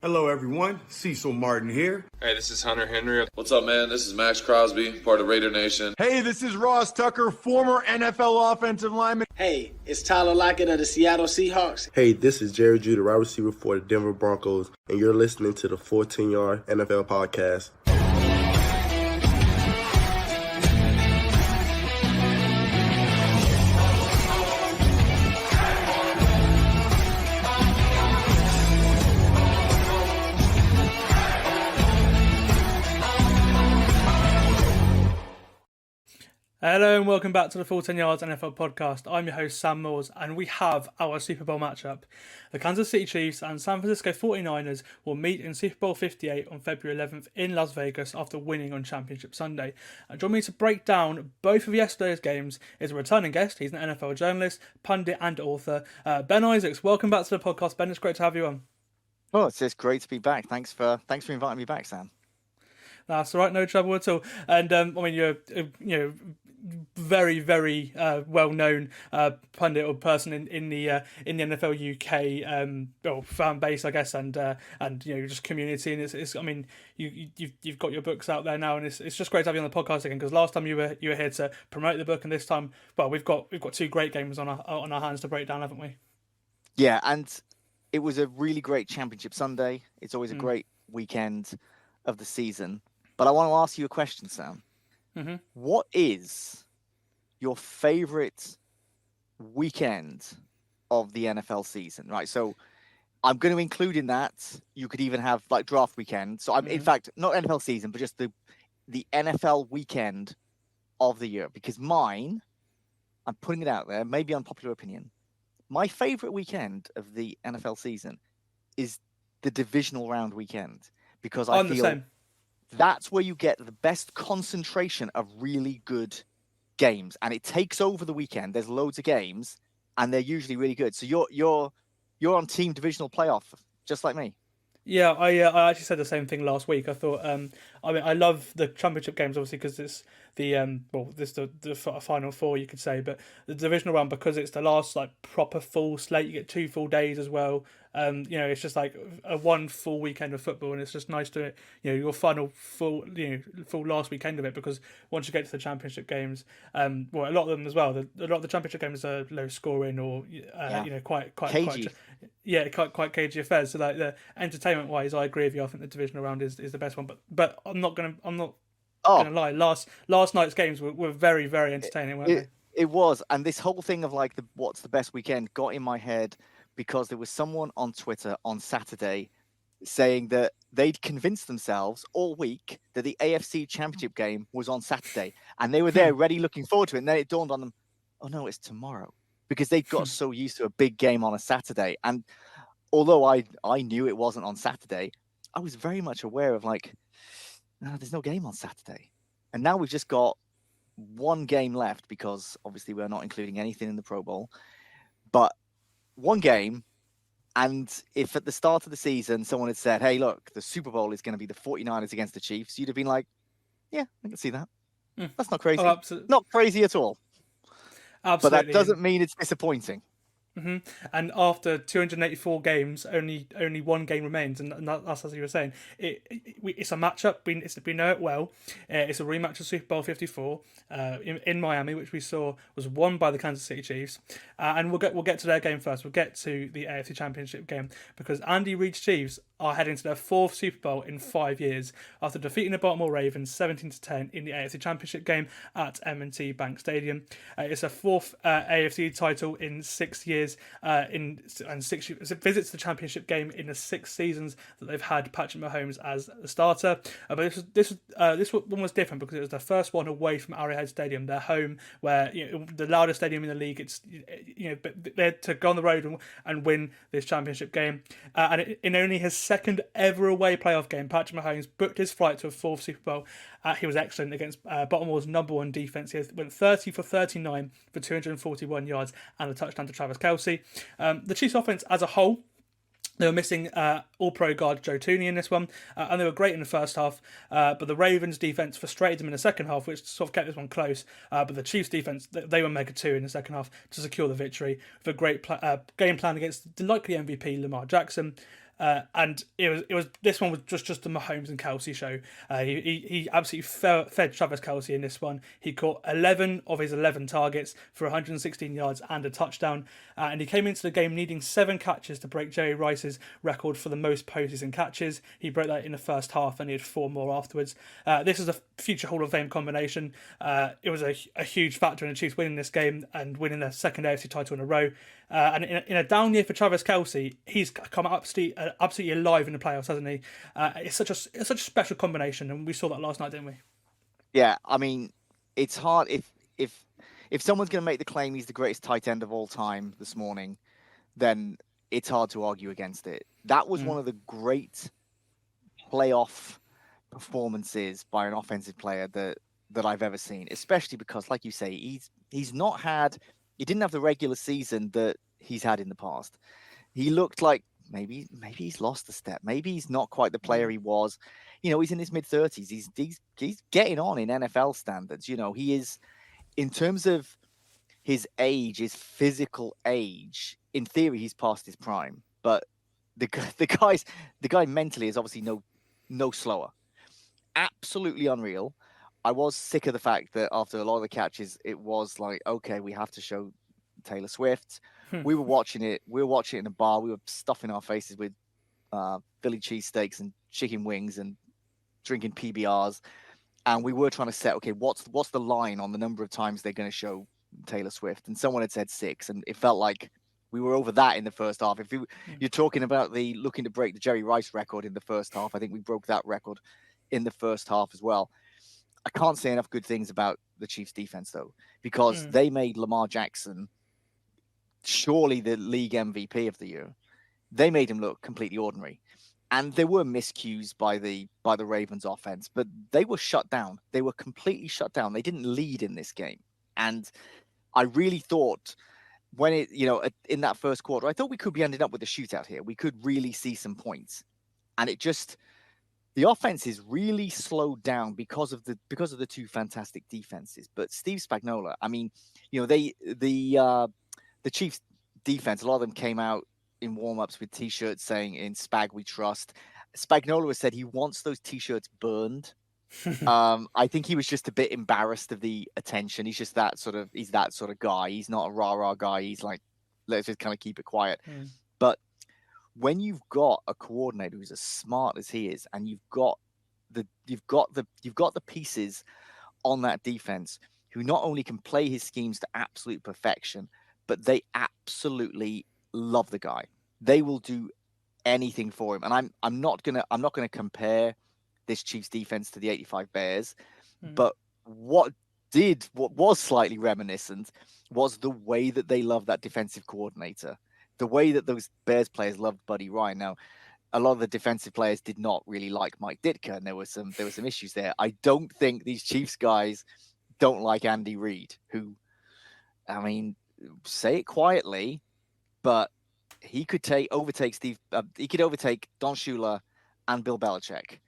Hello, everyone. Cecil Martin here. Hey, this is Hunter Henry. What's up, man? This is Max Crosby, part of Raider Nation. Hey, this is Ross Tucker, former NFL offensive lineman. Hey, it's Tyler Lockett of the Seattle Seahawks. Hey, this is Jerry Judah, wide receiver for the Denver Broncos, and you're listening to the 14-Yard NFL Podcast. Hello and welcome back to the Full 10 Yards NFL podcast. I'm your host Sam Moores and we have our Super Bowl matchup. The Kansas City Chiefs and San Francisco 49ers will meet in Super Bowl 58 on February 11th in Las Vegas after winning on Championship Sunday. And joining me to break down both of yesterday's games is a returning guest. He's an NFL journalist, pundit and author. Ben Isaacs, welcome back to the podcast. Ben, it's great to have you on. Oh, it's just great to be back. Thanks for inviting me back, Sam. That's all right, no trouble at all. And I mean, you're very, very well-known pundit or person in the NFL UK fan base, I guess, and just community. And it's I mean, you've got your books out there now, and it's just great to have you on the podcast again. Because last time you were here to promote the book, and this time, well, we've got two great games on our hands to break down, haven't we? Yeah, and it was a really great Championship Sunday. It's always a great weekend of the season. But I want to ask you a question, Sam. Mm-hmm. What is your favorite weekend of the NFL season? Right. So I'm going to include in that, you could even have like draft weekend. So in fact, not NFL season, but just the NFL weekend of the year. Because mine, I'm putting it out there, maybe unpopular opinion. My favorite weekend of the NFL season is the divisional round weekend. Because I feel that's where you get the best concentration of really good games, and it takes over the weekend. There's loads of games, and they're usually really good. So you're on team divisional playoff, just like me. Yeah, I actually said the same thing last week. I thought, I love the championship games obviously because it's the final four, you could say, but the divisional round, because it's the last like proper full slate, you get 2 full days as well. It's just like a one full weekend of football, and it's just nice to your final full last weekend of it, because once you get to the championship games, a lot of them as well. A lot of the championship games are low scoring or quite cagey. Quite cagey affairs. So like the entertainment wise, I agree with you. I think the divisional round is the best one. But I'm not gonna lie. Last night's games were very, very entertaining, weren't they? It was, and this whole thing of like what's the best weekend got in my head because there was someone on Twitter on Saturday saying that they'd convinced themselves all week that the AFC Championship game was on Saturday, and they were there ready, looking forward to it. And then it dawned on them, oh no, it's tomorrow, because they got so used to a big game on a Saturday. And although I knew it wasn't on Saturday, I was very much aware of like, no, there's no game on Saturday. And now we've just got one game left, because obviously we're not including anything in the Pro Bowl, but one game. And if at the start of the season someone had said, hey, look, the Super Bowl is going to be the 49ers against the Chiefs, you'd have been like, yeah, I can see that. That's not crazy. Not crazy at all. Absolutely. But that doesn't mean it's disappointing. Mm-hmm. And after 284 games, only one game remains, and that's as you were saying. It's a matchup. We know it well. It's a rematch of Super Bowl 54 in Miami, which we saw was won by the Kansas City Chiefs. And we'll get to their game first. We'll get to the AFC Championship game, because Andy Reid's Chiefs are heading to their 4th Super Bowl in 5 years after defeating the Baltimore Ravens 17-10 in the AFC Championship game at M&T Bank Stadium. It's a 4th AFC title in 6 years. It visits the championship game in the 6 seasons that they've had Patrick Mahomes as the starter. But this one was different because it was the first one away from Arrowhead Stadium, their home, where the loudest stadium in the league. It's but they're to go on the road and win this championship game. And in only his second ever away playoff game, Patrick Mahomes booked his flight to a 4th Super Bowl. He was excellent against Baltimore's number 1 defense. He went 30 for 39 for 241 yards and a touchdown to Travis Kelce. The Chiefs offense as a whole, they were missing all-pro guard Joe Tooney in this one, and they were great in the first half, but the Ravens defense frustrated them in the second half, which sort of kept this one close. But the Chiefs defense, they were mega too in the second half to secure the victory with a great game plan against the likely MVP Lamar Jackson. And it was this one was just the Mahomes and Kelsey show. He absolutely fed Travis Kelsey in this one. He caught 11 of his 11 targets for 116 yards and a touchdown, and he came into the game needing 7 catches to break Jerry Rice's record for the most postseason catches. He broke that in the first half, and he had 4 more afterwards. This is a future Hall of Fame combination. It was a huge factor in the Chiefs winning this game and winning their second AFC title in a row. And in a down year for Travis Kelsey, he's come absolutely alive in the playoffs, hasn't he? It's such a special combination, and we saw that last night, didn't we? Yeah, I mean, it's hard if someone's going to make the claim he's the greatest tight end of all time this morning, then it's hard to argue against it. That was one of the great playoff performances by an offensive player that I've ever seen, especially because, like you say, he didn't have the regular season that he's had in the past. He looked like maybe he's lost a step. Maybe he's not quite the player he was. He's in his mid-30s. He's getting on in NFL standards. He is, in terms of his age, his physical age, in theory, he's past his prime. But the guy mentally is obviously no slower. Absolutely unreal. I was sick of the fact that after a lot of the catches, it was like, okay, we have to show Taylor Swift. We were watching it. We were watching it in a bar. We were stuffing our faces with Philly cheesesteaks and chicken wings and drinking PBRs. And we were trying to set, okay, what's the line on the number of times they're going to show Taylor Swift? And someone had said 6, and it felt like we were over that in the first half. If you're talking about looking to break the Jerry Rice record in the first half, I think we broke that record in the first half as well. I can't say enough good things about the Chiefs defense, though, because they made Lamar Jackson surely the league MVP of the year. They made him look completely ordinary. And there were miscues by the Ravens offense, but they were shut down. They were completely shut down. They didn't lead in this game. And I really thought when in that first quarter, I thought we could be ending up with a shootout here. We could really see some points. And the offense is really slowed down because of the two fantastic defenses. But Steve Spagnuolo, I mean, the Chiefs defense, a lot of them came out in warm-ups with T-shirts saying "In Spag We Trust." Spagnuolo has said he wants those T-shirts burned. I think he was just a bit embarrassed of the attention. He's that sort of guy. He's not a rah-rah guy. He's like, let's just kind of keep it quiet. But when you've got a coordinator who's as smart as he is, and you've got the pieces on that defense who not only can play his schemes to absolute perfection, but they absolutely love the guy. They will do anything for him. And I'm not gonna compare this Chiefs defense to the '85 Bears, but what was slightly reminiscent was the way that they love that defensive coordinator. The way that those Bears players loved Buddy Ryan. Now, a lot of the defensive players did not really like Mike Ditka, and there were some issues there. I don't think these Chiefs guys don't like Andy Reid, who, I mean, say it quietly, but he could overtake Don Shula and Bill Belichick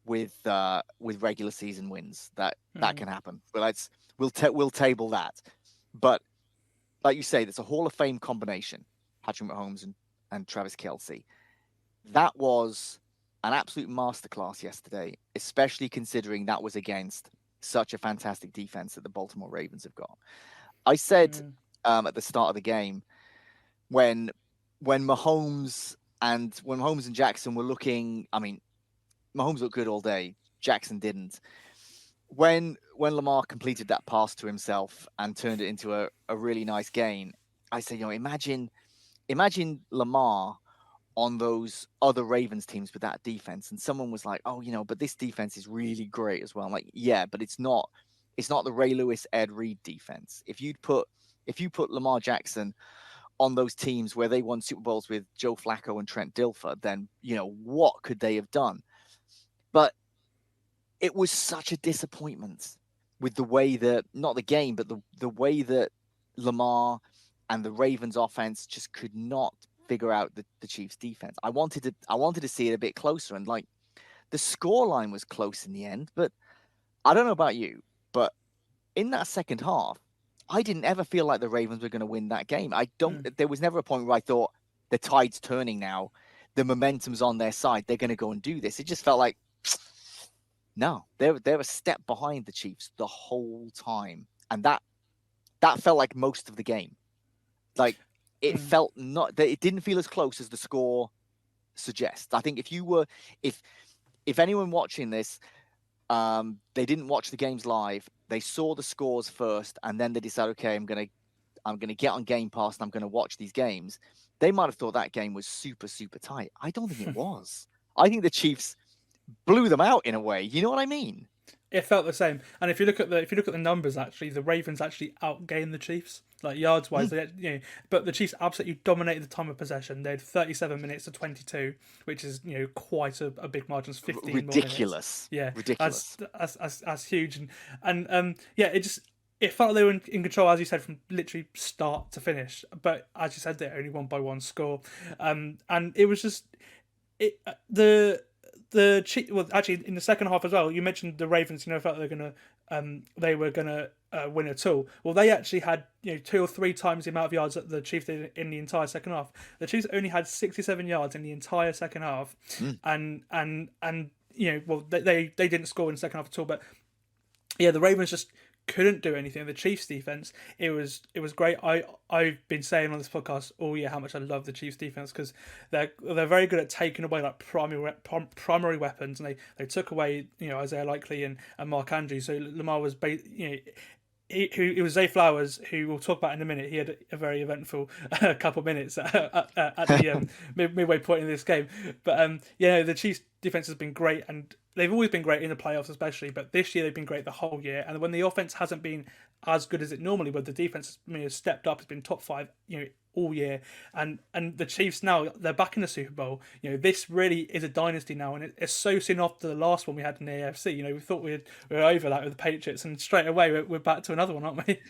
with regular season wins. That can happen. But we'll table that. But like you say, there's a Hall of Fame combination. Patrick Mahomes and Travis Kelsey. That was an absolute masterclass yesterday, especially considering that was against such a fantastic defense that the Baltimore Ravens have got. I said at the start of the game when Mahomes and Jackson were looking, I mean, Mahomes looked good all day. Jackson didn't. When Lamar completed that pass to himself and turned it into a really nice gain, I said, imagine Lamar on those other Ravens teams with that defense. And someone was like, oh, but this defense is really great as well. I'm like, yeah, but it's not the Ray Lewis, Ed Reed defense. If you put Lamar Jackson on those teams where they won Super Bowls with Joe Flacco and Trent Dilfer, then, what could they have done? But it was such a disappointment with the way that, not the game, but the way that Lamar and the Ravens offense just could not figure out the Chiefs defense. I wanted to see it a bit closer, and like the scoreline was close in the end, but I don't know about you, but in that second half, I didn't ever feel like the Ravens were going to win that game. There was never a point where I thought the tide's turning now. the momentum's on their side. They're going to go and do this. It just felt like, no, they're a step behind the Chiefs the whole time. And that felt like most of the game. Like, it felt it didn't feel as close as the score suggests. I think if anyone watching this, they didn't watch the games live, they saw the scores first, and then they decided, okay, I'm gonna get on Game Pass and I'm gonna watch these games. They might have thought that game was super, super tight. I don't think it was. I think the Chiefs blew them out in a way. You know what I mean? It felt the same. And if you look at the numbers, actually, the Ravens actually outgained the Chiefs, like yards wise. But the Chiefs absolutely dominated the time of possession. They had 37 minutes to 22, which is quite a big margin. It's 15 ridiculous. More minutes. Yeah, ridiculous. That's huge. And it felt like they were in control, as you said, from literally start to finish. But as you said, they only won by one score. And it was just actually in the second half as well. You mentioned the Ravens. Felt they were gonna win at all. Well, they actually had 2 or 3 times the amount of yards that the Chiefs did in the entire second half. The Chiefs only had 67 yards in the entire second half, and they didn't score in the second half at all. But yeah, the Ravens just couldn't do anything. The Chiefs defense, it was great. I've been saying on this podcast all year how much I love the Chiefs defense, because they're very good at taking away like primary weapons, and they took away Isaiah Likely and Mark Andrews. So Lamar was it was Zay Flowers, who we'll talk about in a minute. He had a very eventful couple of minutes at the midway point in this game. But the Chiefs defense has been great, and they've always been great in the playoffs, especially. But this year they've been great the whole year. And when the offense hasn't been as good as it normally would, the defense has stepped up. It's been top 5, all year. And the Chiefs now, they're back in the Super Bowl. This really is a dynasty now, and it's so soon after the last one we had in the AFC. We thought we were over that with the Patriots, and straight away we're back to another one, aren't we?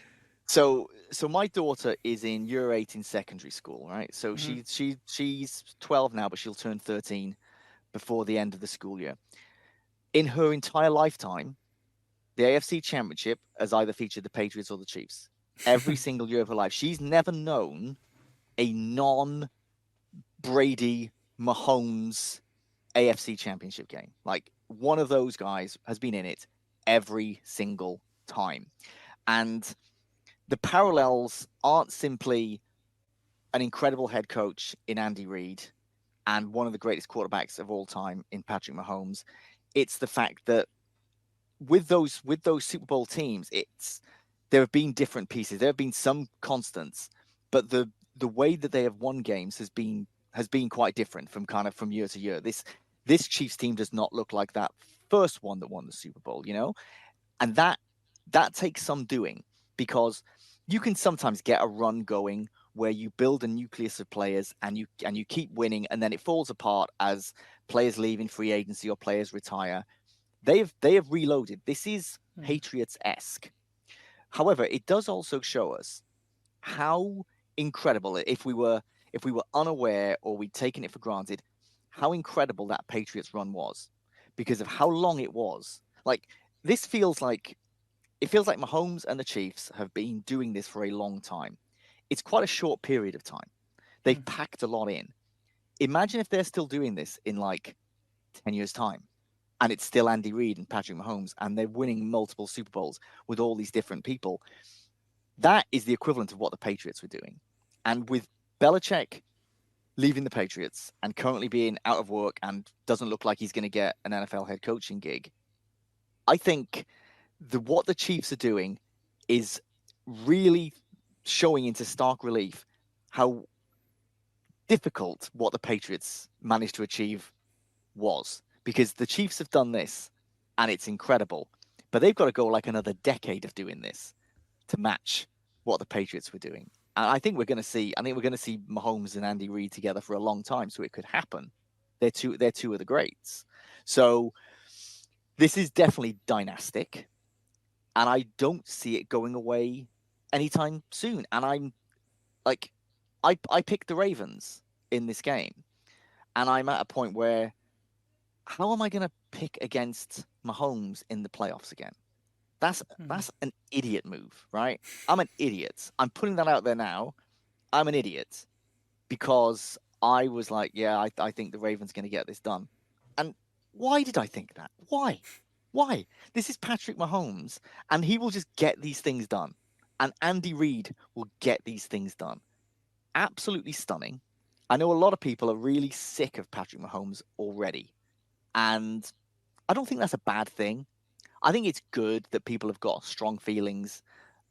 So my daughter is in Year 8 in secondary school, right? So she's 12 now, but she'll turn 13 before the end of the school year. In her entire lifetime, the AFC Championship has either featured the Patriots or the Chiefs. Every single year of her life. She's never known a non-Brady Mahomes AFC Championship game. Like, one of those guys has been in it every single time. And the parallels aren't simply an incredible head coach in Andy Reid and one of the greatest quarterbacks of all time in Patrick Mahomes. It's the fact that with those Super Bowl teams, there have been different pieces. There have been some constants, but the way that they have won games has been quite different from year to year. This Chiefs team does not look like that first one that won the Super Bowl, and that takes some doing, because you can sometimes get a run going where you build a nucleus of players and you keep winning, and then it falls apart as players leave in free agency or players retire. They have reloaded. This is Patriots-esque. However, it does also show us how incredible, if we were unaware or we'd taken it for granted, how incredible that Patriots run was, because of how long it was. Like, it feels like Mahomes and the Chiefs have been doing this for a long time. It's quite a short period of time. They've packed a lot in. Imagine if they're still doing this in like 10 years' time, and it's still Andy Reid and Patrick Mahomes, and they're winning multiple Super Bowls with all these different people. That is the equivalent of what the Patriots were doing. And with Belichick leaving the Patriots and currently being out of work and doesn't look like he's going to get an NFL head coaching gig, I think what the Chiefs are doing is really showing into stark relief how difficult what the Patriots managed to achieve was. Because the Chiefs have done this, and it's incredible. But they've got to go like another decade of doing this to match what the Patriots were doing. And I think we're going to see Mahomes and Andy Reid together for a long time, so it could happen. They're two of the greats. So this is definitely dynastic, and I don't see it going away anytime soon. And I'm like, I picked the Ravens in this game, and I'm at a point where, how am I going to pick against Mahomes in the playoffs again? That's an idiot move, right? I'm an idiot. I'm putting that out there now. I'm an idiot because I was like, yeah, I think the Ravens going to get this done. And why did I think that? Why? Why? This is Patrick Mahomes, and he will just get these things done. And Andy Reid will get these things done. Absolutely stunning. I know a lot of people are really sick of Patrick Mahomes already. And I don't think that's a bad thing. I think it's good that people have got strong feelings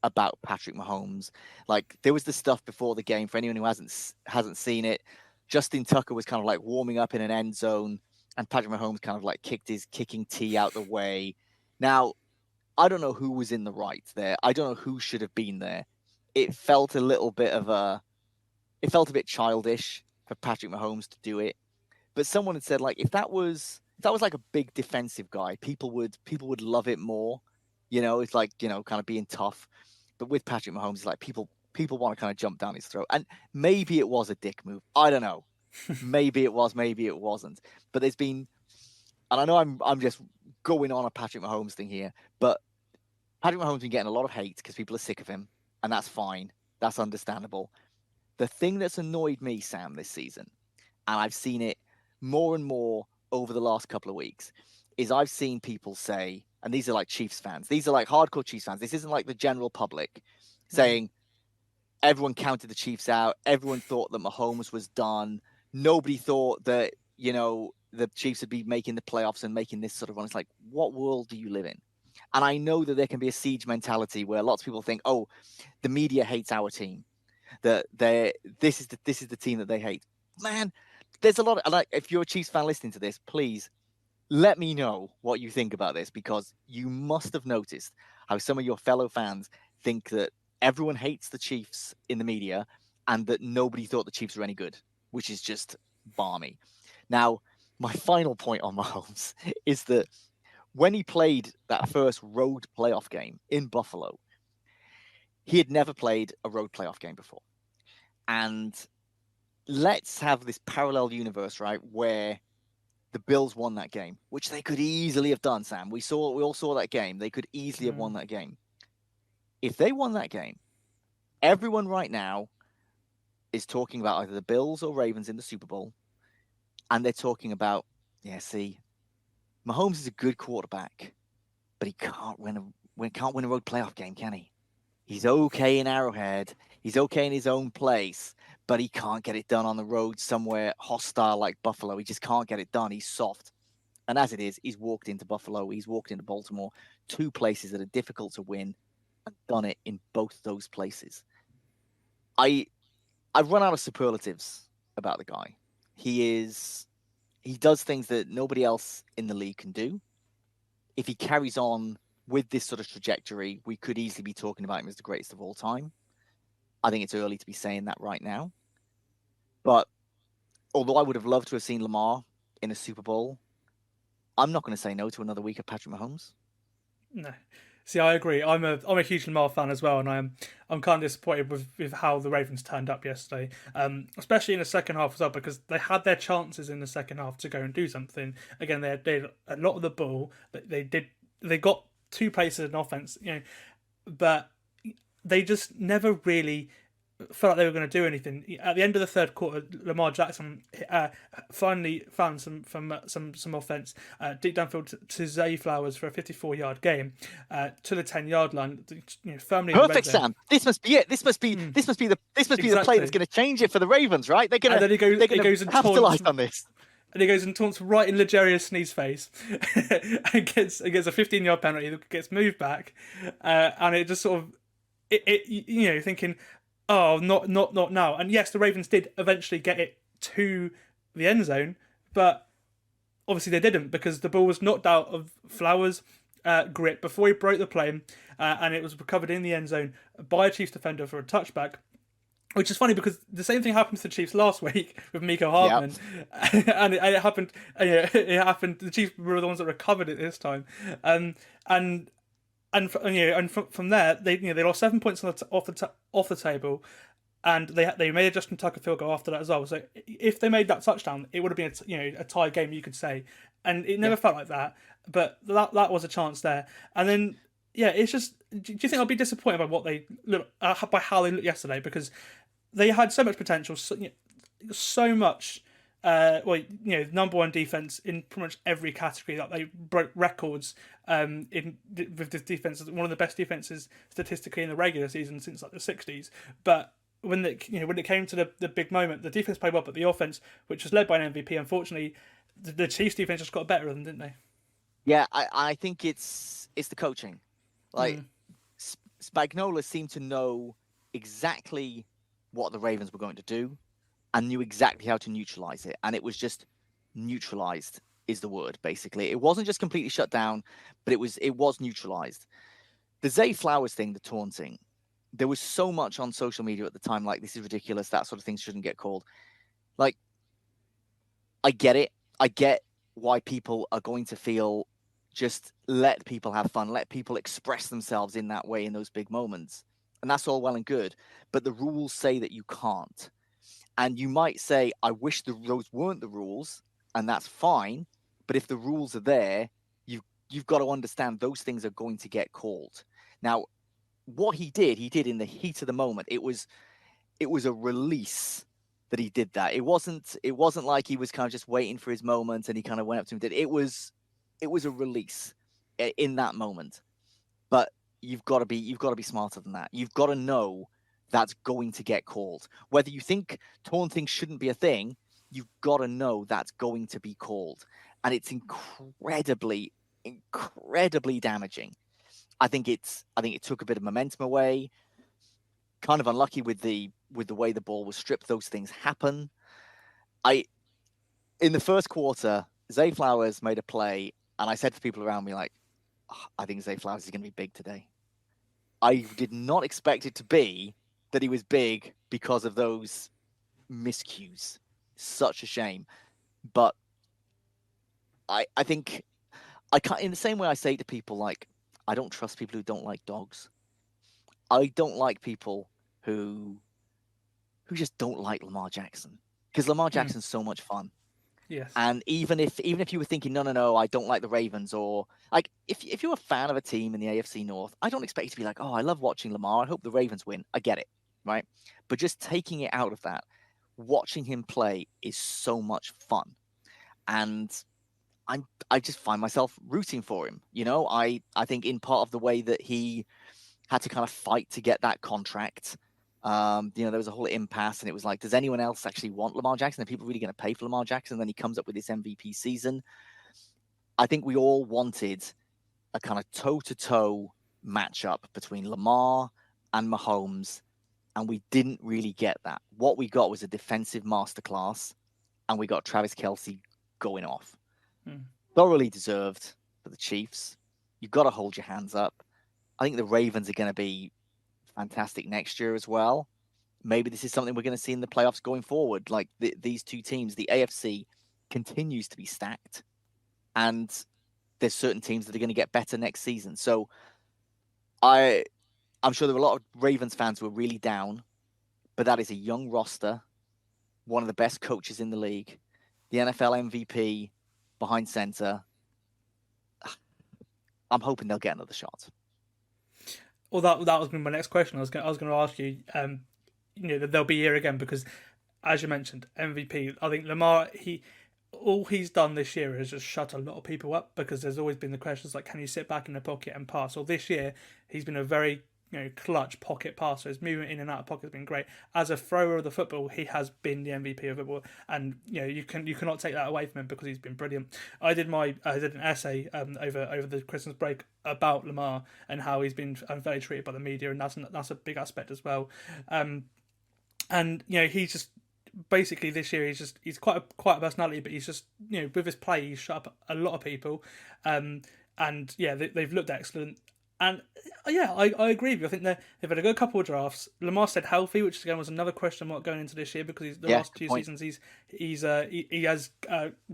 about Patrick Mahomes. Like, there was the stuff before the game, for anyone who hasn't seen it. Justin Tucker was kind of like warming up in an end zone, and Patrick Mahomes kind of like kicked his kicking tee out the way. Now, I don't know who was in the right there. I don't know who should have been there. It felt a bit childish for Patrick Mahomes to do it. But someone had said, like, if that was like a big defensive guy, people would love it more. It's like, kind of being tough. But with Patrick Mahomes, it's like people want to kind of jump down his throat. And maybe it was a dick move. I don't know. Maybe it was, maybe it wasn't. But there's been, and I know I'm just going on a Patrick Mahomes thing here, but Patrick Mahomes has been getting a lot of hate because people are sick of him, and that's fine. That's understandable. The thing that's annoyed me, Sam, this season, and I've seen it more and more over the last couple of weeks, is I've seen people say, and these are like Chiefs fans, these are like hardcore Chiefs fans, this isn't like the general public, saying everyone counted the Chiefs out, everyone thought that Mahomes was done, nobody thought that, the Chiefs would be making the playoffs and making this sort of run. It's like, what world do you live in? And I know that there can be a siege mentality where lots of people think, oh, the media hates our team, that this is the team that they hate. Man, there's a lot of, like, if you're a Chiefs fan listening to this, please let me know what you think about this, because you must have noticed how some of your fellow fans think that everyone hates the Chiefs in the media and that nobody thought the Chiefs were any good, which is just balmy. Now, my final point on Mahomes is that when he played that first road playoff game in Buffalo, he had never played a road playoff game before. And let's have this parallel universe, right, where the Bills won that game, which they could easily have done, Sam. We all saw that game. They could easily have won that game. If they won that game, everyone right now is talking about either the Bills or Ravens in the Super Bowl. And they're talking about, Mahomes is a good quarterback, but he can't win a road playoff game, can he? He's okay in Arrowhead. He's okay in his own place, but he can't get it done on the road somewhere hostile like Buffalo. He just can't get it done. He's soft. And as it is, he's walked into Buffalo. He's walked into Baltimore, two places that are difficult to win, and done it in both those places. I've run out of superlatives about the guy. He does things that nobody else in the league can do. If he carries on with this sort of trajectory, we could easily be talking about him as the greatest of all time. I think it's early to be saying that right now. But although I would have loved to have seen Lamar in a Super Bowl, I'm not going to say no to another week of Patrick Mahomes. No. See, I agree. I'm a huge Lamar fan as well, and I'm kind of disappointed with how the Ravens turned up yesterday, especially in the second half as well, because they had their chances in the second half to go and do something. Again, they had a lot of the ball. They got two places in offense, but they just never really felt like they were going to do anything. At the end of the third quarter, Lamar Jackson finally found some offense deep downfield to Zay Flowers for a 54-yard game to the 10-yard line, firmly. Perfect, Sam. This must be it. This must be the play that's going to change it for the Ravens, right? They're going to capitalize on this. And he goes and taunts right in L'Jarius Sneed's face, and gets a 15-yard penalty that gets moved back, and it just sort of thinking, oh, not now. And yes, the Ravens did eventually get it to the end zone, but obviously they didn't, because the ball was knocked out of Flowers' grip before he broke the plane, and it was recovered in the end zone by a Chiefs defender for a touchback. Which is funny, because the same thing happened to the Chiefs last week with Miko Hardman, and it happened. It happened. The Chiefs were the ones that recovered it this time, and from there they lost 7 points off the table, and they made a Justin Tucker field goal after that as well. So if they made that touchdown, it would have been a tie game, you could say, and it never felt like that. But that was a chance there, and then. Yeah, it's just. Do you think I'll be disappointed by what they look by how they looked yesterday? Because they had so much potential. So, so much. Number one defense in pretty much every category. That they broke records with this defense. One of the best defenses statistically in the regular season since like the '60s. But when it came to the big moment, the defense played well, but the offense, which was led by an MVP, unfortunately, the Chiefs defense just got better than, didn't they? Yeah, I think it's the coaching. Like Spagnuolo seemed to know exactly what the Ravens were going to do and knew exactly how to neutralize it. And it was just neutralized is the word, basically. It wasn't just completely shut down, but it was neutralized. The Zay Flowers thing, the taunting, there was so much on social media at the time, like, this is ridiculous, that sort of thing shouldn't get called. Like, I get it. I get why people are going to feel just let people have fun, let people express themselves in that way in those big moments. And that's all well and good. But the rules say that you can't. And you might say, I wish those weren't the rules, and that's fine. But if the rules are there, you've got to understand those things are going to get called. Now, what he did in the heat of the moment. It was a release that he did that. It wasn't like he was kind of just waiting for his moment and he kind of went up to him and did it. It was a release in that moment. But you've got to be smarter than that. You've got to know that's going to get called. Whether you think taunting shouldn't be a thing, you've got to know that's going to be called. And it's incredibly damaging. I think it took a bit of momentum away. Kind of unlucky with the way the ball was stripped. Those things happen. In the first quarter, Zay Flowers made a play, and I said to people around me, like, oh, I think Zay Flowers is going to be big today. I did not expect it to be that he was big because of those miscues. Such a shame. But I think I can't, in the same way I say to people, like, I don't trust people who don't like dogs. I don't like people who just don't like Lamar Jackson, because Lamar Jackson's so much fun. Yes. And even if you were thinking, no, I don't like the Ravens, or like if you're a fan of a team in the AFC North, I don't expect you to be like, oh, I love watching Lamar, I hope the Ravens win. I get it, right? But just taking it out of that, watching him play is so much fun. And I just find myself rooting for him. You know, I think in part of the way that he had to kind of fight to get that contract. There was a whole impasse, and it was like, does anyone else actually want Lamar Jackson? Are people really going to pay for Lamar Jackson? And then he comes up with this MVP season. I think we all wanted a kind of toe-to-toe matchup between Lamar and Mahomes, and we didn't really get that. What we got was a defensive masterclass, and we got Travis Kelce going off. Thoroughly deserved for the Chiefs. You've got to hold your hands up. I think the Ravens are going to be fantastic next year as well. Maybe this is something we're going to see in the playoffs going forward. Like these two teams, the AFC continues to be stacked, and there's certain teams that are going to get better next season. So I'm sure there were a lot of Ravens fans who are really down, but that is a young roster, one of the best coaches in the league, the NFL MVP behind center. I'm hoping they'll get another shot. Well, that was going to be my next question. I was going to ask you, they'll be here again because, as you mentioned, MVP. I think Lamar, all he's done this year is just shut a lot of people up, because there's always been the questions like, can you sit back in the pocket and pass? Well, this year he's been a very clutch pocket passer. His movement in and out of pocket has been great. As a thrower of the football, he has been the MVP of football, and you cannot take that away from him because he's been brilliant. I did an essay over the Christmas break about Lamar and how he's been unfairly treated by the media, and that's a big aspect as well. He's just basically this year he's quite a personality, but he's just with his play he's shut up a lot of people, they've looked excellent. And I agree with you. I think they've had a good couple of drafts. Lamar said healthy, which again was another question mark going into this year, because last two seasons he has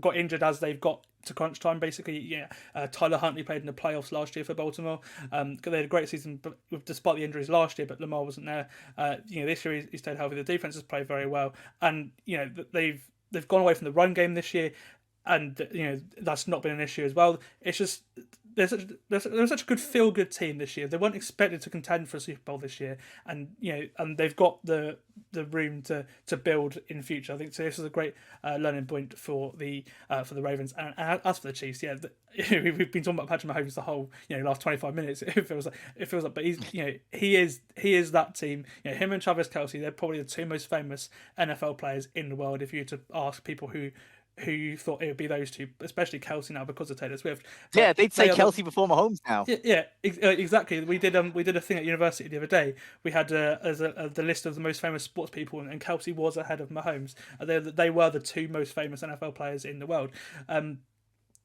got injured as they've got to crunch time. Basically, Tyler Huntley played in the playoffs last year for Baltimore. They had a great season, despite the injuries last year. But Lamar wasn't there. This year he stayed healthy. The defense has played very well, and they've gone away from the run game this year. And that's not been an issue as well. It's just they're such a good feel good team this year. They weren't expected to contend for a Super Bowl this year, and and they've got the room to build in future. I think so. This is a great learning point for the Ravens, and as for the Chiefs, we've been talking about Patrick Mahomes the whole last 25 minutes. It feels like, but he's he is that team. Him and Travis Kelce, they're probably the two most famous NFL players in the world. If you were to ask people who thought it would be those two, especially Kelce now because of Taylor Swift. But yeah, they'd say Kelce before Mahomes now. Yeah, exactly. We did a thing at university the other day. We had the list of the most famous sports people, and Kelce was ahead of Mahomes. They were the two most famous NFL players in the world. So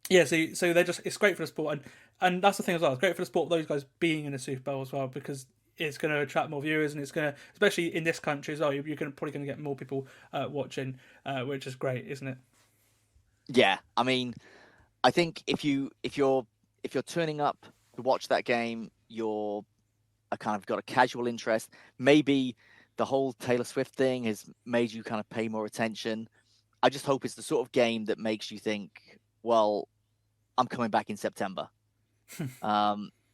they're just, it's great for the sport, and that's the thing as well. It's great for the sport, those guys being in the Super Bowl as well, because it's going to attract more viewers, and it's going to, especially in this country as well, you're probably going to get more people watching, which is great, isn't it? Yeah, I mean, I think if you're turning up to watch that game, you're kind of got a casual interest. Maybe the whole Taylor Swift thing has made you kind of pay more attention. I just hope it's the sort of game that makes you think, well, I'm coming back in September,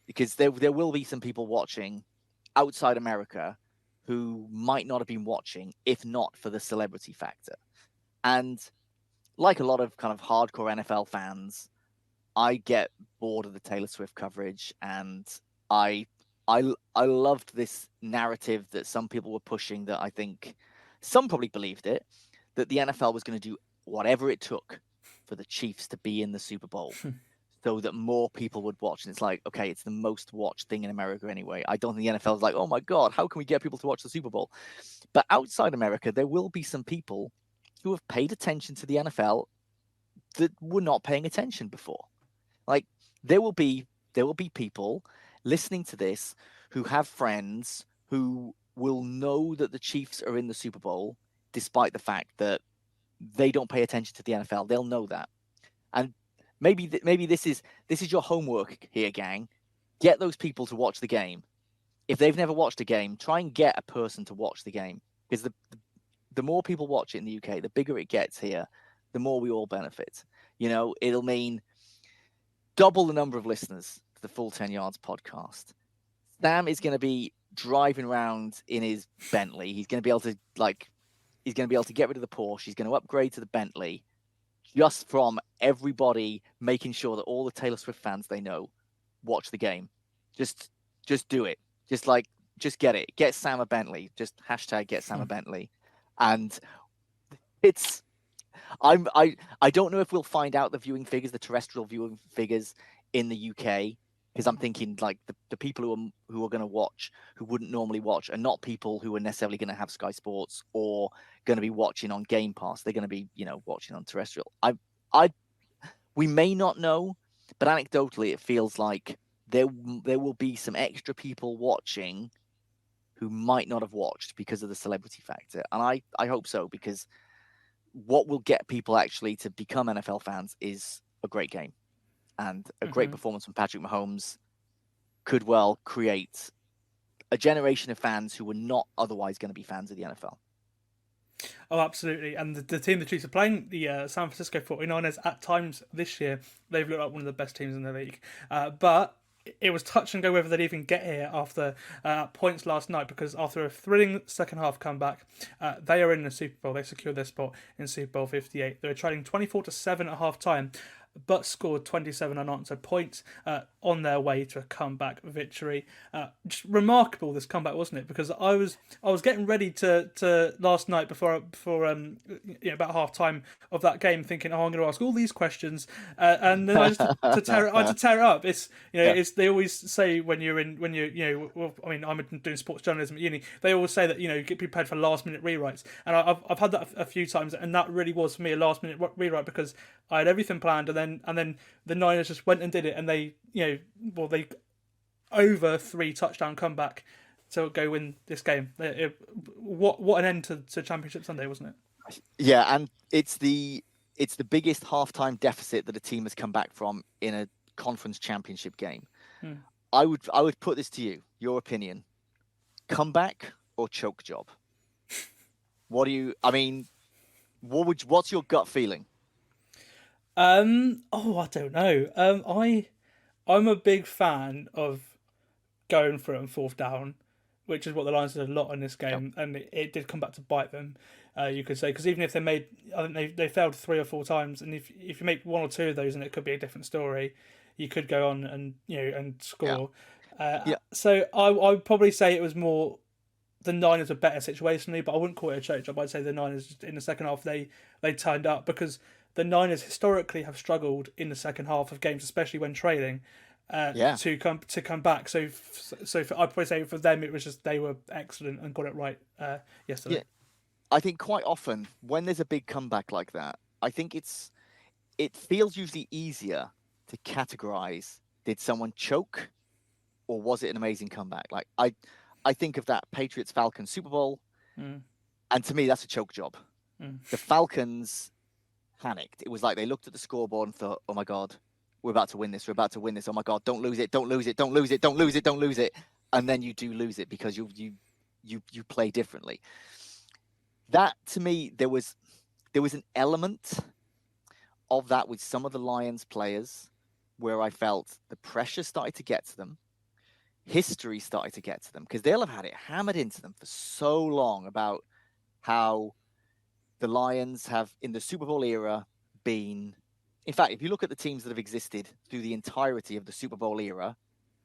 because there will be some people watching outside America who might not have been watching if not for the celebrity factor. And like a lot of kind of hardcore NFL fans, I get bored of the Taylor Swift coverage, and I loved this narrative that some people were pushing, that I think some probably believed it, that the NFL was going to do whatever it took for the Chiefs to be in the Super Bowl so that more people would watch. And it's like, okay, it's the most watched thing in America anyway. I don't think the NFL is like, oh my God, how can we get people to watch the Super Bowl? But outside America, there will be some people who have paid attention to the NFL that were not paying attention before. Like there will be people listening to this who have friends who will know that the Chiefs are in the Super Bowl, despite the fact that they don't pay attention to the NFL. They'll know that. And maybe this is your homework here, gang. Get those people to watch the game. If they've never watched a game, try and get a person to watch the game, because the more people watch it in the UK, the bigger it gets here, the more we all benefit. It'll mean double the number of listeners to the Full 10 Yards podcast. Sam is going to be driving around in his Bentley. He's going to be able to get rid of the Porsche. He's going to upgrade to the Bentley, just from everybody making sure that all the Taylor Swift fans they know watch the game. Just do it. Just get it. Get Sam a Bentley. Just hashtag get Sam a Bentley. And I don't know if we'll find out the viewing figures, the terrestrial viewing figures in the UK, because I'm thinking like the people who are going to watch, who wouldn't normally watch, are not people who are necessarily going to have Sky Sports or going to be watching on Game Pass. They're going to be, watching on terrestrial. We may not know, but anecdotally, it feels like there will be some extra people watching who might not have watched because of the celebrity factor. And I hope so, because what will get people actually to become NFL fans is a great game. And a great performance from Patrick Mahomes could well create a generation of fans who were not otherwise going to be fans of the NFL. Oh, absolutely. And the team the Chiefs are playing, the San Francisco 49ers, at times this year, they've looked like one of the best teams in the league. But it was touch and go whether they'd even get here after points last night, because after a thrilling second half comeback, they are in the Super Bowl. They secured their spot in Super Bowl 58. They were trailing 24-7 at half time, but scored 27 unanswered points on their way to a comeback victory. Just remarkable, this comeback, wasn't it? Because I was getting ready to last night before about half time of that game, thinking, I'm going to ask all these questions, and then I had to tear it up. It's it's, they always say when I'm doing sports journalism at uni, they always say that get prepared for last minute rewrites, and I've had that a few times, and that really was for me a last minute rewrite, because I had everything planned, and then the Niners just went and did it, and they they over 3 touchdown comeback to go win this game. What an end to Championship Sunday, wasn't it? Yeah, and it's the biggest halftime deficit that a team has come back from in a conference championship game. I would put this to you, your opinion: comeback or choke job? What's your gut feeling? I don't know. I'm a big fan of going for it on fourth down, which is what the Lions did a lot in this game, and it did come back to bite them. You could say, because even if they made, I think they failed 3 or 4 times, and if you make 1 or 2 of those, and it could be a different story, you could go on and and score. Yeah. So I would probably say it was more the Niners were better situationally, but I wouldn't call it a choke job. I'd say the Niners in the second half they turned up because the Niners historically have struggled in the second half of games, especially when trailing. To come back. So I'd probably say for them it was just they were excellent and got it right yesterday. Yeah. I think quite often when there's a big comeback like that, I think it feels usually easier to categorize, did someone choke or was it an amazing comeback? Like I think of that Patriots Falcons Super Bowl, and to me that's a choke job. The Falcons panicked. It was like they looked at the scoreboard and thought, "Oh my God, we're about to win this. We're about to win this. Oh my God, don't lose it. Don't lose it. Don't lose it. Don't lose it. Don't lose it." And then you do lose it because you play differently. That to me, there was an element of that with some of the Lions players where I felt the pressure started to get to them. History started to get to them because they'll have had it hammered into them for so long about how the Lions have in the Super Bowl era been. In fact, if you look at the teams that have existed through the entirety of the Super Bowl era,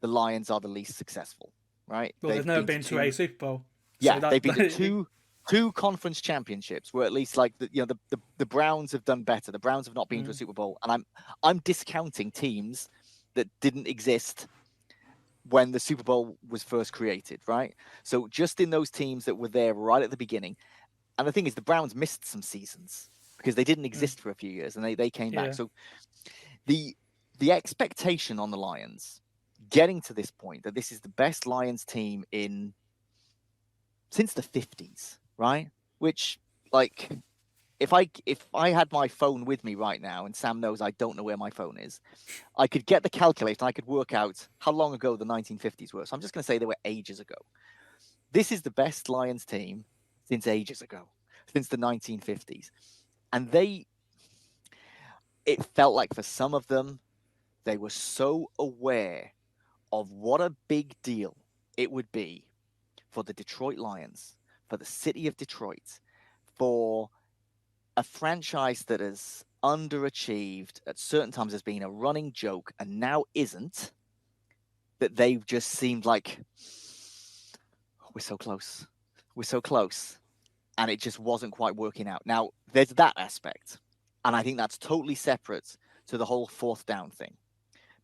the Lions are the least successful, right? Well, there's never been to a Super Bowl. Yeah, they've been to two conference championships where at least like the Browns have done better. The Browns have not been to a Super Bowl, and I'm discounting teams that didn't exist when the Super Bowl was first created, right? So just in those teams that were there right at the beginning, and the thing is, the Browns missed some seasons because they didn't exist for a few years, and they came back. So the expectation on the Lions getting to this point that this is the best Lions team since the 50s, right? Which, like, if I had my phone with me right now, and Sam knows I don't know where my phone is, I could get the calculator and I could work out how long ago the 1950s were. So I'm just going to say they were ages ago. This is the best Lions team since ages ago, since the 1950s. And it felt like for some of them, they were so aware of what a big deal it would be for the Detroit Lions, for the city of Detroit, for a franchise that has underachieved at certain times has been a running joke and now isn't, that they've just seemed like, we're so close. We're so close. And it just wasn't quite working out. Now, there's that aspect. And I think that's totally separate to the whole fourth down thing.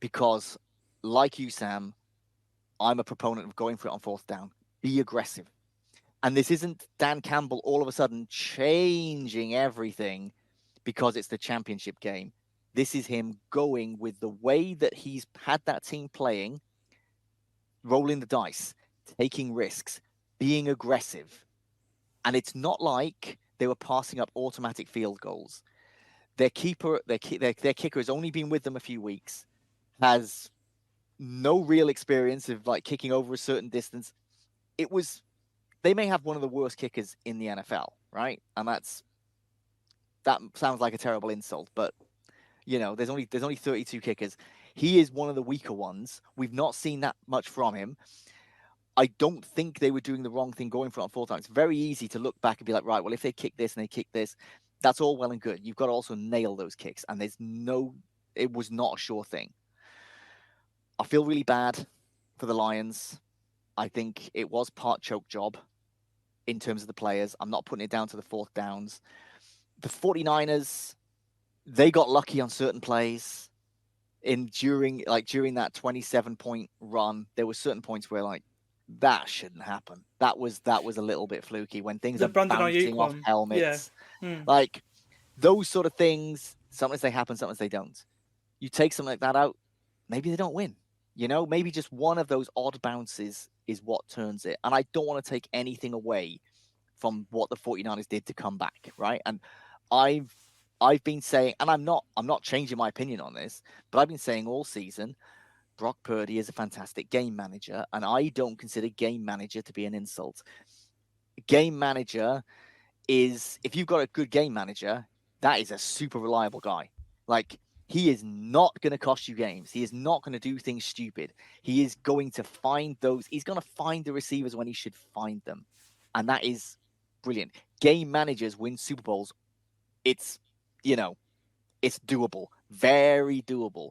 Because, like you, Sam, I'm a proponent of going for it on fourth down. Be aggressive. And this isn't Dan Campbell all of a sudden changing everything because it's the championship game. This is him going with the way that he's had that team playing, rolling the dice, taking risks, being aggressive. And it's not like they were passing up automatic field goals. Their kicker has only been with them a few weeks, has no real experience of like kicking over a certain distance. They may have one of the worst kickers in the NFL, right? And that sounds like a terrible insult, but there's only 32 kickers. He is one of the weaker ones. We've not seen that much from him. I don't think they were doing the wrong thing going for it on fourth down. It's very easy to look back and be like, right, well, if they kick this and they kick this, that's all well and good. You've got to also nail those kicks. And it was not a sure thing. I feel really bad for the Lions. I think it was part choke job in terms of the players. I'm not putting it down to the fourth downs. The 49ers, they got lucky on certain plays. During that 27-point run, there were certain points where like that shouldn't happen. That was a little bit fluky when things are bouncing off helmets. Yeah. Like those sort of things, sometimes they happen, sometimes they don't. You take something like that out, maybe they don't win. Maybe just one of those odd bounces is what turns it. And I don't want to take anything away from what the 49ers did to come back, right? And I've been saying, and I'm not changing my opinion on this, but I've been saying all season, Brock Purdy is a fantastic game manager, and I don't consider game manager to be an insult. Game manager is, if you've got a good game manager, that is a super reliable guy. Like, He is not going to cost you games. He is not going to do things stupid. He is going to find those. He's going to find the receivers when he should find them. And that is brilliant. Game managers win Super Bowls. It's, it's doable. Very doable.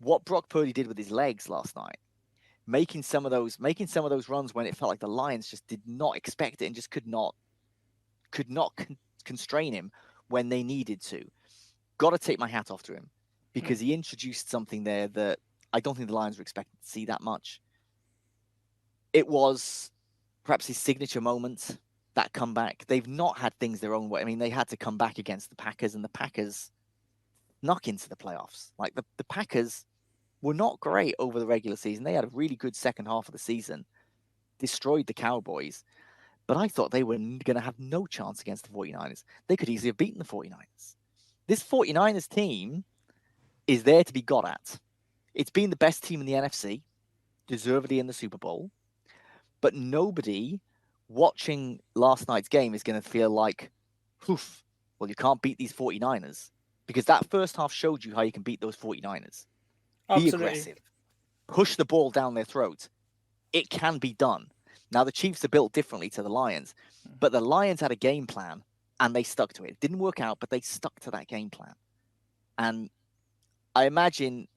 What Brock Purdy did with his legs last night, making some of those runs when it felt like the Lions just did not expect it and just could not constrain him when they needed to. Got to take my hat off to him because he introduced something there that I don't think the Lions were expecting to see that much. It was perhaps his signature moment, that comeback. They've not had things their own way. I mean, they had to come back against the Packers, and the Packers knock into the playoffs. Like the Packers were not great over the regular season. They had a really good second half of the season, destroyed the Cowboys, but I thought they were going to have no chance against the 49ers. They could easily have beaten the 49ers. This 49ers team is there to be got at. It's been the best team in the NFC, deservedly in the Super Bowl, but nobody watching last night's game is going to feel like, oof, well, you can't beat these 49ers, because that first half showed you how you can beat those 49ers. Be aggressive. Push the ball down their throats. It can be done. Now, the Chiefs are built differently to the Lions, but the Lions had a game plan, and they stuck to it. It didn't work out, but they stuck to that game plan. And I imagine,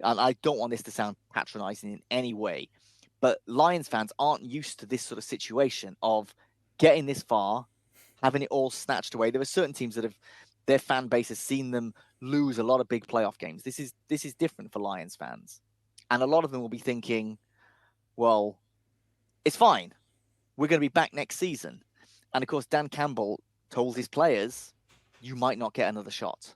and I don't want this to sound patronizing in any way, but Lions fans aren't used to this sort of situation of getting this far, having it all snatched away. There are certain teams that have, their fan base has seen them lose a lot of big playoff games. This is different for Lions fans. And a lot of them will be thinking, well, it's fine. We're going to be back next season. And of course, Dan Campbell told his players, you might not get another shot,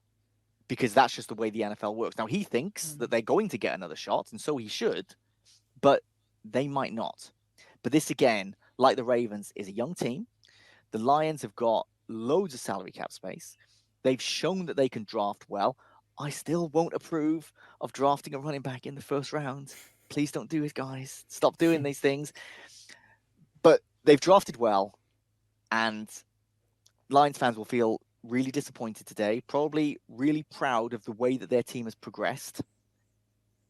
because that's just the way the NFL works. Now, he thinks that they're going to get another shot, and so he should, but they might not. But this, again, like the Ravens, is a young team. The Lions have got loads of salary cap space. They've shown that they can draft well. I still won't approve of drafting a running back in the first round. Please don't do it, guys. Stop doing these things. But they've drafted well, and Lions fans will feel really disappointed today, probably really proud of the way that their team has progressed,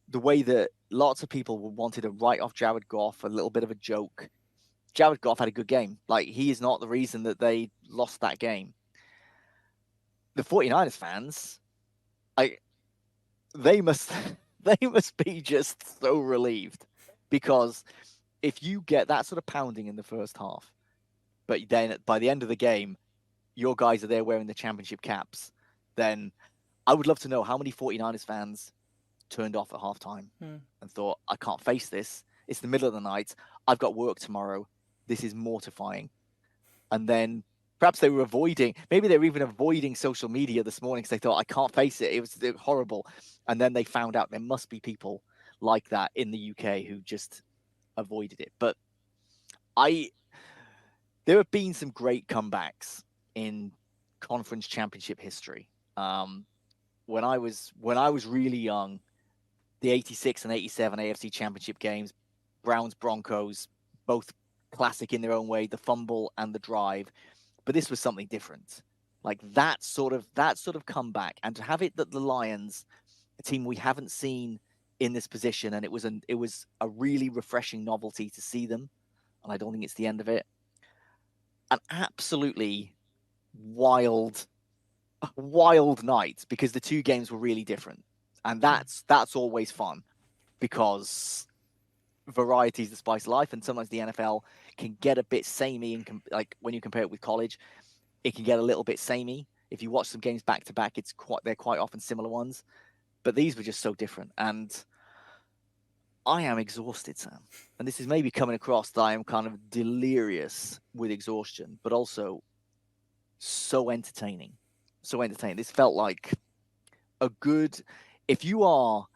the way that lots of people wanted to write off Jared Goff, a little bit of a joke. Jared Goff had a good game. Like, he is not the reason that they lost that game. The 49ers fans, they must be just so relieved, because if you get that sort of pounding in the first half, but then by the end of the game, your guys are there wearing the championship caps, then I would love to know how many 49ers fans turned off at halftime and thought, I can't face this. It's the middle of the night. I've got work tomorrow. This is mortifying. And then perhaps they were maybe they were even avoiding social media this morning because they thought, I can't face it. It was horrible. And then they found out there must be people like that in the UK who just avoided it. But there have been some great comebacks in conference championship history. When I was really young, the 86 and 87 AFC championship games, Browns, Broncos, both classic in their own way, the fumble and the drive. But this was something different. Like that sort of comeback, and to have it that the Lions, a team we haven't seen in this position, and it was a really refreshing novelty to see them. And I don't think it's the end of it. An absolutely wild night, because the two games were really different, and that's always fun, because variety is the spice of life, and sometimes the NFL can get a bit samey, like when you compare it with college, it can get a little bit samey. If you watch some games back to back, they're quite often similar ones, but these were just so different. And I am exhausted, Sam, and this is maybe coming across that I am kind of delirious with exhaustion, but also so entertaining. This felt like if you are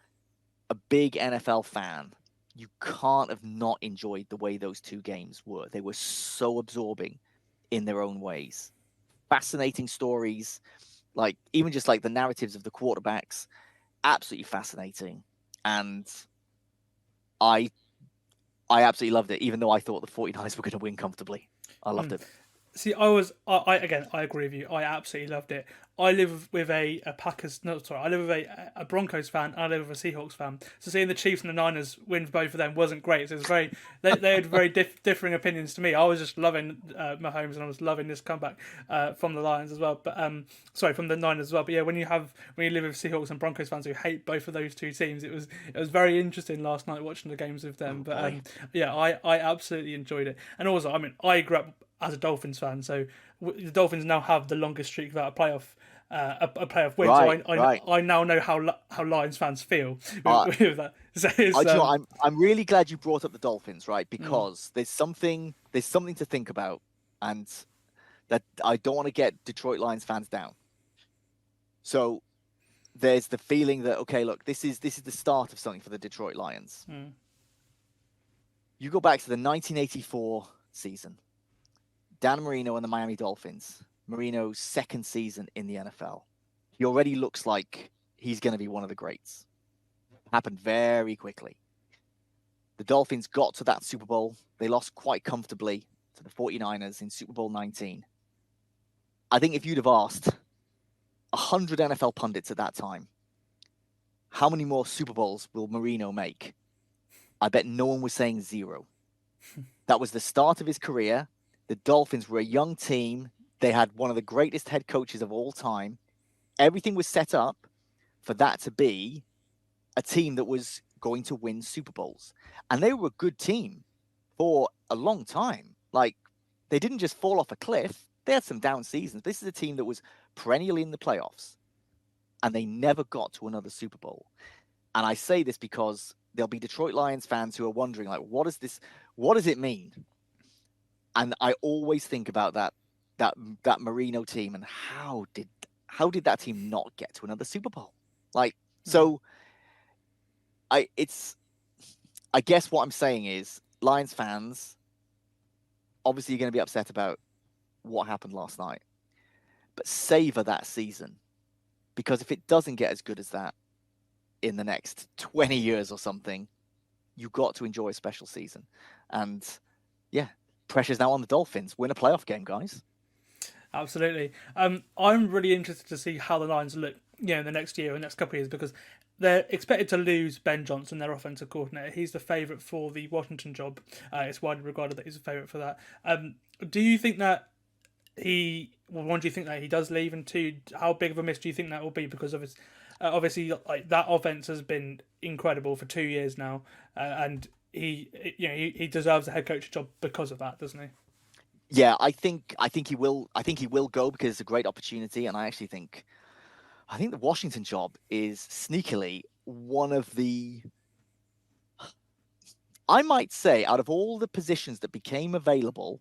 a big NFL fan, you can't have not enjoyed the way those two games were. They were so absorbing in their own ways. Fascinating stories, like even just like the narratives of the quarterbacks, absolutely fascinating. And I absolutely loved it, even though I thought the 49ers were going to win comfortably. I loved it. See, I agree with you. I absolutely loved it. I live with a Packers, no, sorry, I live with a Broncos fan, and I live with a Seahawks fan. So seeing the Chiefs and the Niners win for both of them wasn't great. So it was they had very differing opinions to me. I was just loving Mahomes, and I was loving this comeback from the Lions as well. But sorry, from the Niners as well. But yeah, when you live with Seahawks and Broncos fans who hate both of those two teams, it was very interesting last night watching the games with them. But yeah, I absolutely enjoyed it. And also, I mean, I grew up as a Dolphins fan, so the Dolphins now have the longest streak without a playoff win. Right, So right. I now know how Lions fans feel Uh, with that. So it's, do you know what, I'm really glad you brought up the Dolphins, right? Because there's something to think about, and that I don't want to get Detroit Lions fans down. So there's the feeling that, okay, look, this is the start of something for the Detroit Lions. You go back to the 1984 season. Dan Marino and the Miami Dolphins. Marino's second season in the NFL. He already looks like he's going to be one of the greats. Happened very quickly. The Dolphins got to that Super Bowl. They lost quite comfortably to the 49ers in Super Bowl 19. I think if you'd have asked 100 NFL pundits at that time, how many more Super Bowls will Marino make? I bet no one was saying 0. That was the start of his career. The Dolphins were a young team. They had one of the greatest head coaches of all time. Everything was set up for that to be a team that was going to win Super Bowls. And they were a good team for a long time. Like, they didn't just fall off a cliff. They had some down seasons. This is a team that was perennially in the playoffs, and they never got to another Super Bowl. And I say this because there'll be Detroit Lions fans who are wondering, like, what does it mean? And I always think about that Marino team, and how did that team not get to another Super Bowl? Like, so I guess what I'm saying is, Lions fans, obviously you're going to be upset about what happened last night, but savor that season, because if it doesn't get as good as that in the next 20 years or something, you got to enjoy a special season. And yeah, pressure's now on the Dolphins. Win a playoff game, guys. Absolutely. I'm really interested to see how the Lions look, in the next year or next couple of years, because they're expected to lose Ben Johnson, their offensive coordinator. He's the favourite for the Washington job. It's widely regarded that he's a favourite for that. Do you think that one, do you think that he does leave, and two, how big of a miss do you think that will be? Because of his, obviously, like, that offense has been incredible for 2 years now, and he deserves a head coach job because of that, doesn't he? Yeah, I think he will. I think he will go because it's a great opportunity, and I think the Washington job is sneakily one of the, I might say, out of all the positions that became available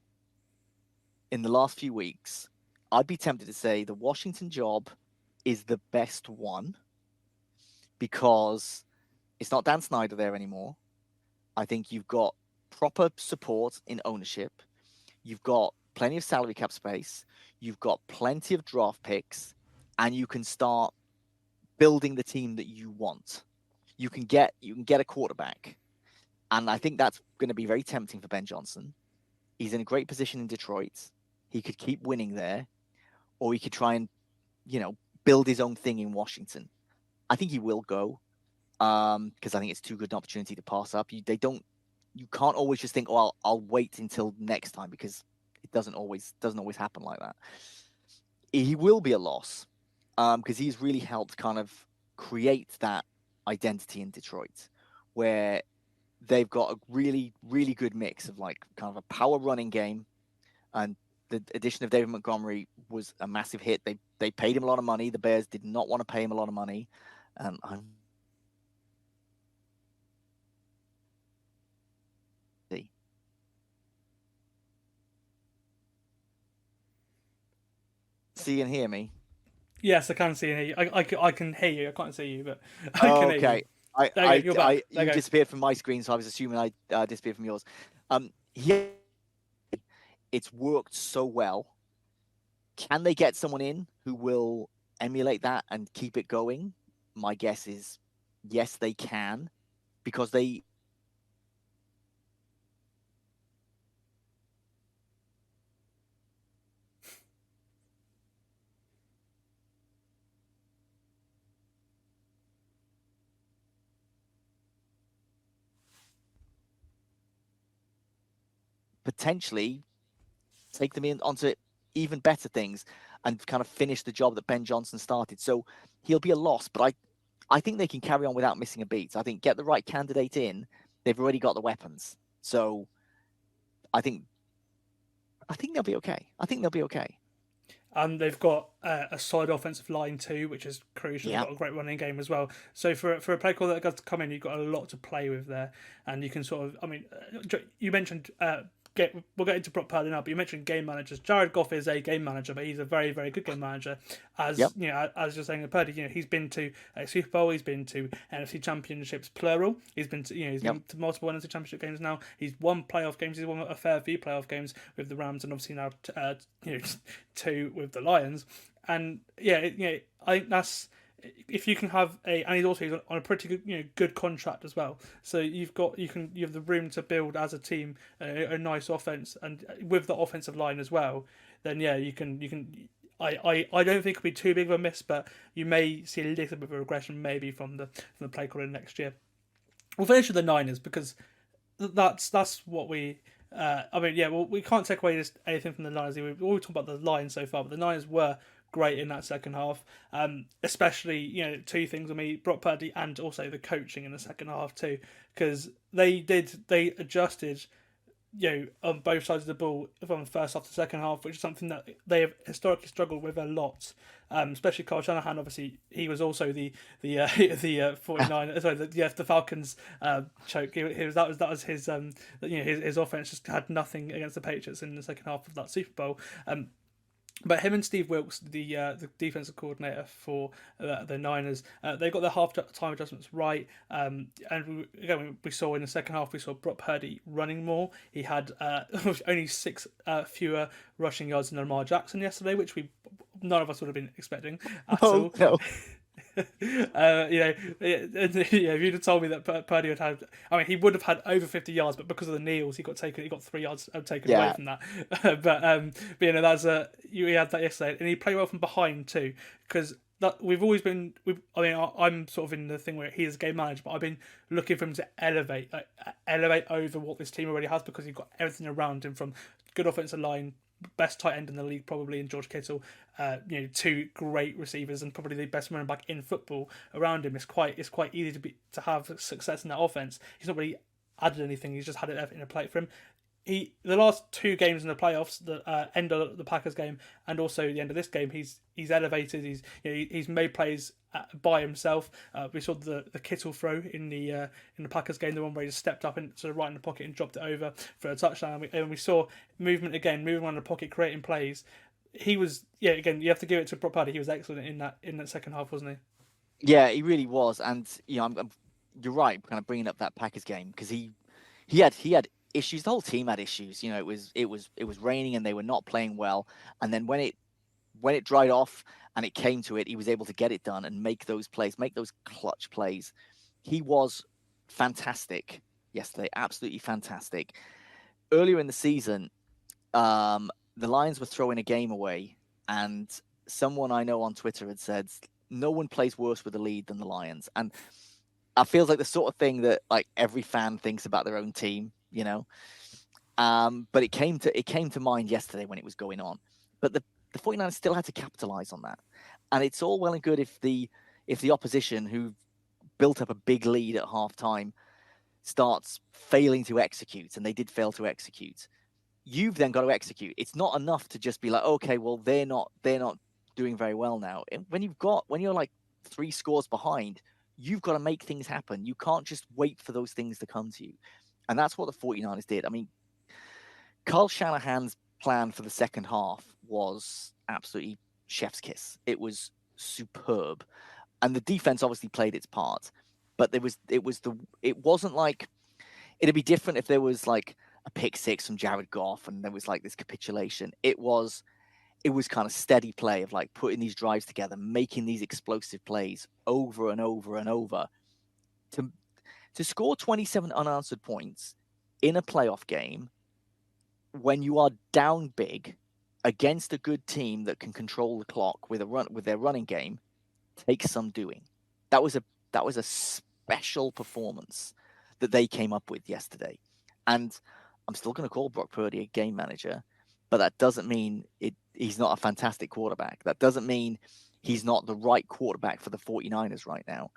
in the last few weeks, I'd be tempted to say the Washington job is the best one, because it's not Dan Snyder there anymore. I think you've got proper support in ownership. You've got plenty of salary cap space. You've got plenty of draft picks, and you can start building the team that you want. You can get a quarterback, and I think that's going to be very tempting for Ben Johnson. He's in a great position in Detroit. He could keep winning there, or he could try and, build his own thing in Washington. I think he will go, because I think it's too good an opportunity to pass up. You can't always just think, oh, I'll wait until next time, because it doesn't always happen like that. He will be a loss, because he's really helped kind of create that identity in Detroit, where they've got a really, really good mix of, like, kind of a power running game, and the addition of David Montgomery was a massive hit. They paid him a lot of money. The Bears did not want to pay him a lot of money, and I'm see and hear me. Yes, I can see and hear you. I can hear you. I can't see you, but I can hear you. Okay. You're back. You disappeared from my screen, so I was assuming I disappeared from yours. Yeah, it's worked so well. Can they get someone in who will emulate that and keep it going? My guess is yes, they can, because they potentially take them onto even better things and kind of finish the job that Ben Johnson started. So he'll be a loss, but I think they can carry on without missing a beat. I think get the right candidate in, they've already got the weapons. So I think they'll be okay. And they've got a solid offensive line too, which is crucial. Yeah. They've got a great running game as well. So for a play call that got to come in, you've got a lot to play with there, and you can sort of. I mean, you mentioned. We'll get into Brock Purdy now, but you mentioned game managers. Jared Goff is a game manager, but he's a very, very good game manager. As Yep. As you're saying, Purdy, he's been to a Super Bowl, he's been to NFC Championships plural. He's been to been to multiple NFC Championship games now. He's won playoff games. He's won a fair few playoff games with the Rams, and obviously now 2 with the Lions. And I think that's. If you can have and he's also on a pretty good, good contract as well. So you have the room to build as a team a nice offense, and with the offensive line as well. Then you can. I don't think it'll be too big of a miss, but you may see a little bit of a regression maybe from the play calling next year. We'll finish with the Niners because that's what we. We can't take away anything from the Niners. We've always talked about the Lions so far, but the Niners were great in that second half, especially 2 things with me, Brock Purdy and also the coaching in the second half too, because they adjusted on both sides of the ball from the first half to the second half, which is something that they have historically struggled with a lot, especially Kyle Shanahan. Obviously he was also the 49 sorry the Falcons choke. That was his his offense just had nothing against the Patriots in the second half of that Super Bowl. But him and Steve Wilkes, the defensive coordinator for the Niners, they got their half-time adjustments right. And we saw in the second half, we saw Brock Purdy running more. He had only 6 fewer rushing yards than Lamar Jackson yesterday, which none of us would have been expecting at all. No. If you'd have told me that Purdy would have, he would have had over 50 yards, but because of the kneels, he got 3 yards taken away from that. You had that yesterday, and he played well from behind too, because we've always been. I'm sort of in the thing where he is a game manager, but I've been looking for him to elevate over what this team already has, because he's got everything around him, from good offensive line, best tight end in the league probably in George Kittle, 2 great receivers, and probably the best running back in football around him. It's quite easy to have success in that offense. He's not really added anything. He's just had it in a plate for him. The last 2 games in the playoffs, the end of the Packers game and also the end of this game, he's elevated. He's made plays by himself. We saw the Kittle throw in the Packers game, the one where he just stepped up and sort of right in the pocket and dropped it over for a touchdown. And we saw moving around the pocket, creating plays. He was again. You have to give it to Brock Purdy. He was excellent in that second half, wasn't he? Yeah, he really was. And you're right, kind of bringing up that Packers game, because he had issues. The whole team had issues. It was raining and they were not playing well. And then when it dried off and it came to it, he was able to get it done and make those clutch plays. He was fantastic yesterday, absolutely fantastic. Earlier in the season, the Lions were throwing a game away, and someone I know on Twitter had said, no one plays worse with a lead than the Lions. And that feels like the sort of thing that every fan thinks about their own team, But it came to mind yesterday when it was going on. But the 49ers still had to capitalize on that. And it's all well and good if the opposition, who built up a big lead at halftime, starts failing to execute, and they did fail to execute. You've then got to execute. It's not enough to just be like, okay, well, they're not doing very well now. When you're like 3 scores behind, you've got to make things happen. You can't just wait for those things to come to you. And that's what the 49ers did. Kyle Shanahan's plan for the second half was absolutely chef's kiss. It was superb. And the defense obviously played its part. But it wasn't like, it'd be different if there was like a pick 6 from Jared Goff and there was like this capitulation. It was kind of steady play of like putting these drives together, making these explosive plays over and over and over. To score 27 unanswered points in a playoff game when you are down big against a good team that can control the clock with their running game takes some doing. That was a special performance that they came up with yesterday. And I'm still going to call Brock Purdy a game manager, but that doesn't mean he's not a fantastic quarterback. That doesn't mean he's not the right quarterback for the 49ers right now.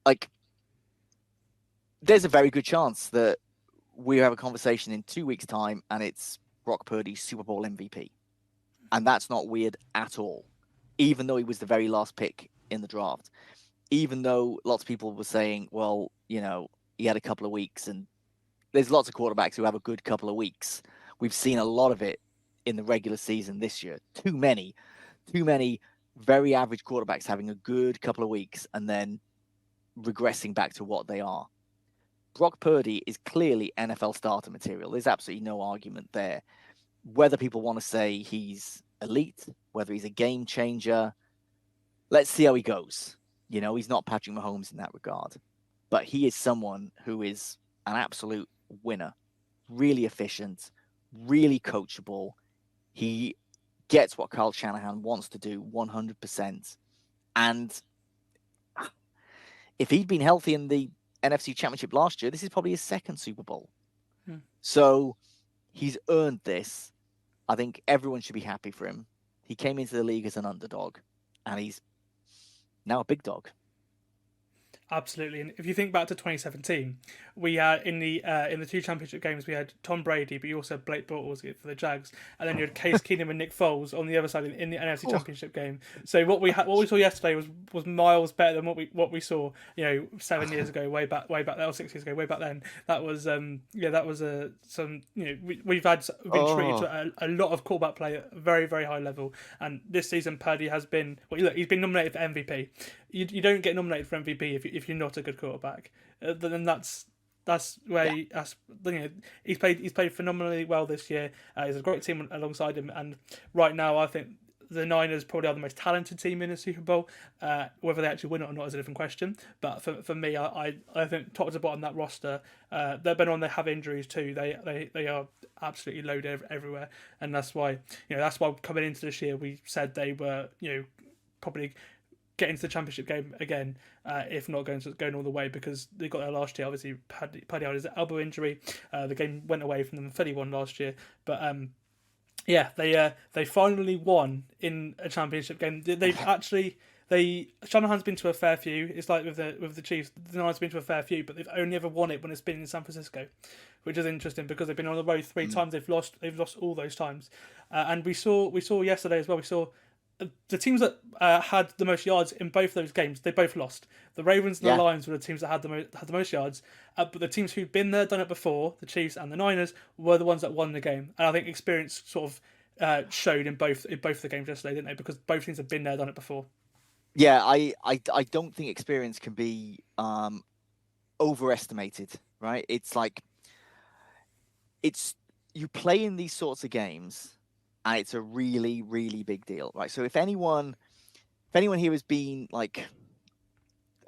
Like, there's a very good chance that we have a conversation in 2 weeks' time and it's Brock Purdy's Super Bowl MVP. And that's not weird at all, even though he was the very last pick in the draft. Even though lots of people were saying, well, you know, he had a couple of weeks, and there's lots of quarterbacks who have a good couple of weeks. We've seen a lot of it in the regular season this year. Too many very average quarterbacks having a good couple of weeks and then regressing back to what they are. Brock Purdy is clearly NFL starter material. There's absolutely no argument there. Whether people want to say he's elite, whether he's a game changer, let's see how he goes. You know, he's not Patrick Mahomes in that regard, but he is someone who is an absolute winner, really efficient, really coachable. He gets what Kyle Shanahan wants to do 100%. And if he'd been healthy in the NFC Championship last year, this is probably his second Super Bowl. So he's earned this. I think everyone should be happy for him. He came into the league as an underdog, and he's now a big dog. Absolutely, and if you think back to 2017, we had in the two championship games we had Tom Brady, but you also had Blake Bortles for the Jags, and then you had Case Keenum and Nick Foles on the other side in the NFC Championship game. So what we saw yesterday was miles better than what we saw 7 years ago, way back then, or 6 years ago, way back then. That was we've been treated to a lot of quarterback play at a very, very high level, and this season Purdy has been he's been nominated for MVP. You don't get nominated for MVP if you're not a good quarterback. Then that's where he's played phenomenally well this year. He's a great team alongside him, and right now I think the Niners probably are the most talented team in the Super Bowl. Whether they actually win it or not is a different question. But for me, I think top to bottom that roster, they've been on. They have injuries too. They are absolutely loaded everywhere, and that's why coming into this year we said they were probably get into the championship game again, if not going all the way, because they got there last year. Obviously, Paddy had his elbow injury. The game went away from them. Philly won last year, but they finally won in a championship game. Shanahan's been to a fair few. It's like with the Chiefs, the Niners have been to a fair few, but they've only ever won it when it's been in San Francisco, which is interesting because they've been on the road 3 times. They've lost all those times, and we saw yesterday as well. We saw the teams that had the most yards in both those games, they both lost. The Ravens and the Lions were the teams that had the most yards, but the teams who'd been there, done it before, the Chiefs and the Niners, were the ones that won the game. And I think experience sort of showed in both the games yesterday, didn't they? Because both teams have been there, done it before. Yeah, I don't think experience can be overestimated, right? It's like you play in these sorts of games, and it's a really, really big deal, right? So if anyone here has been like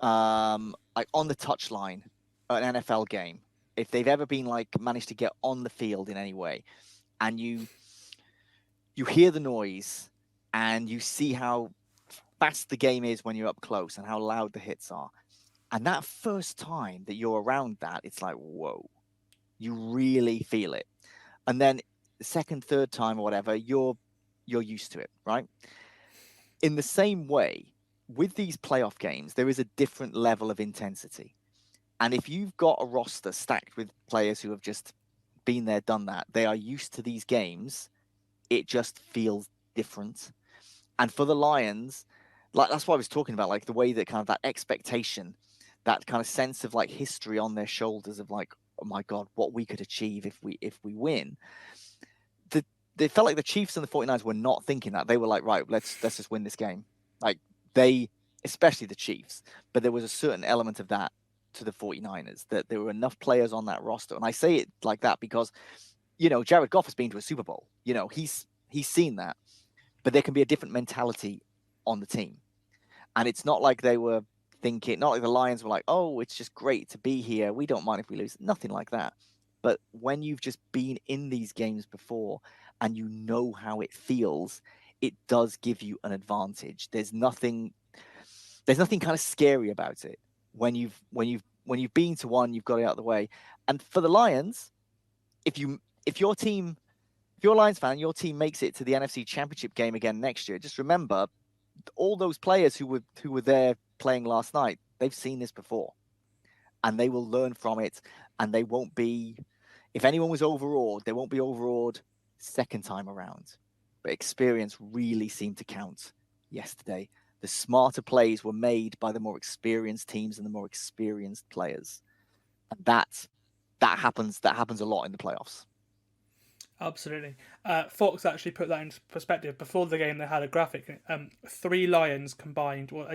on the touchline at an NFL game, if they've ever been managed to get on the field in any way, and you hear the noise and you see how fast the game is when you're up close and how loud the hits are, and that first time that you're around that, it's like, whoa, you really feel it. And then the second, third time or whatever, you're used to it, right? In the same way, with these playoff games, there is a different level of intensity. And if you've got a roster stacked with players who have just been there, done that, they are used to these games, it just feels different. And for the Lions, that's what I was talking about, the way that kind of that expectation, that kind of sense of history on their shoulders of oh my God, what we could achieve if we win. They felt like the Chiefs and the 49ers were not thinking that. They were like, right, let's just win this game. Especially the Chiefs, but there was a certain element of that to the 49ers, that there were enough players on that roster. And I say it like that because, Jared Goff has been to a Super Bowl. He's seen that, but there can be a different mentality on the team. And it's not like they were thinking, not like the Lions were like, oh, it's just great to be here. We don't mind if we lose. Nothing like that. But when you've just been in these games before and you know how it feels, it does give you an advantage. There's nothing kind of scary about it. When you've been to one, you've got it out of the way. And for the Lions, if your team, if you're a Lions fan, your team makes it to the NFC Championship game again next year, just remember all those players who were there playing last night, they've seen this before, and they will learn from it, and they won't be. If anyone was overawed, they won't be overawed second time around. But experience really seemed to count yesterday. The smarter plays were made by the more experienced teams and the more experienced players, and that happens a lot in the playoffs. Absolutely. Fox actually put that into perspective. Before the game, they had a graphic. 3 Lions combined. Well,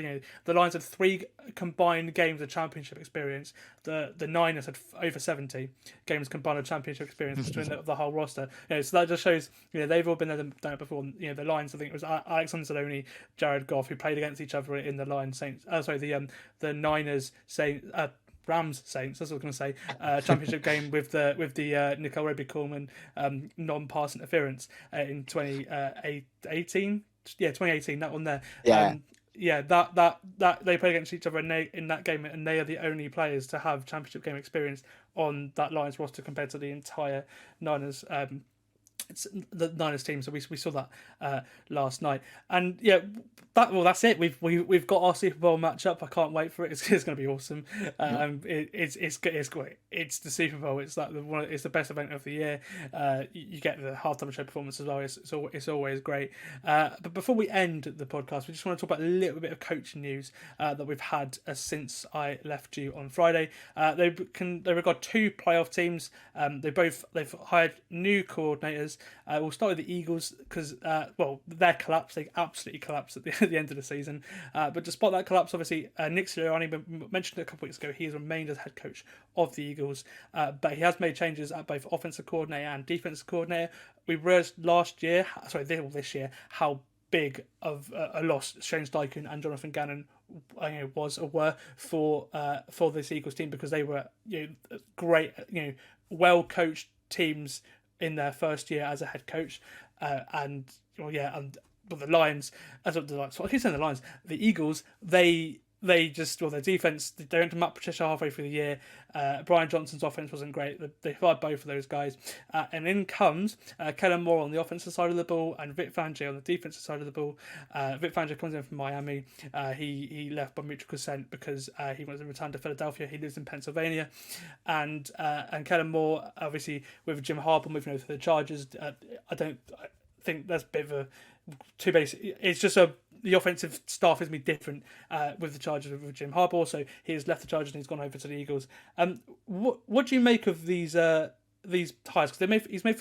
the Lions had 3 combined games of championship experience. The Niners had over 70 games combined of championship experience between the whole roster. So that just shows they've all been there, done it before. The Lions, I think it was Alexander Zaloni, Jared Goff, who played against each other in the Lions Saints. The Niners Saints. Rams Saints, that's what I was going to say. Championship game with the Nicole Roby-Coleman non-pass interference in 2018. Yeah, 2018. That one there. Yeah. That they played against each other in that game, and they are the only players to have championship game experience on that Lions roster compared to the entire Niners. It's the Niners team, so we saw that last night, and that's it. We've got our Super Bowl matchup. I can't wait for it. It's going to be awesome. It's great. It's the Super Bowl. It's like it's the best event of the year. You get the halftime show performance as well. It's always great. But before we end the podcast, we just want to talk about a little bit of coaching news that we've had since I left you on Friday. They've got 2 playoff teams. They've hired new coordinators. We'll start with the Eagles because, their collapse. They absolutely collapsed at the end of the season. But despite that collapse, obviously, Nick Sirianni, mentioned a couple weeks ago, he has remained as head coach of the Eagles. But he has made changes at both offensive coordinator and defensive coordinator. We realized this year, how big of a loss Shane Steichen and Jonathan Gannon were for this Eagles team, because they were great, well coached teams in their first year as a head coach, the Lions, the Eagles, their defense, they went to Matt Patricia halfway through the year. Brian Johnson's offense wasn't great. They fired both of those guys, and in comes Kellen Moore on the offensive side of the ball and Vic Fangio on the defensive side of the ball. Vic Fangio comes in from Miami. He left by mutual consent because he wants to return to Philadelphia. He lives in Pennsylvania, and Kellen Moore, obviously with Jim Harbaugh moving over to the Chargers, I think that's a bit of a too basic. It's just the offensive staff is different with the Chargers with Jim Harbaugh. So he has left the Chargers and he's gone over to the Eagles. What do you make of these hires? Because he's made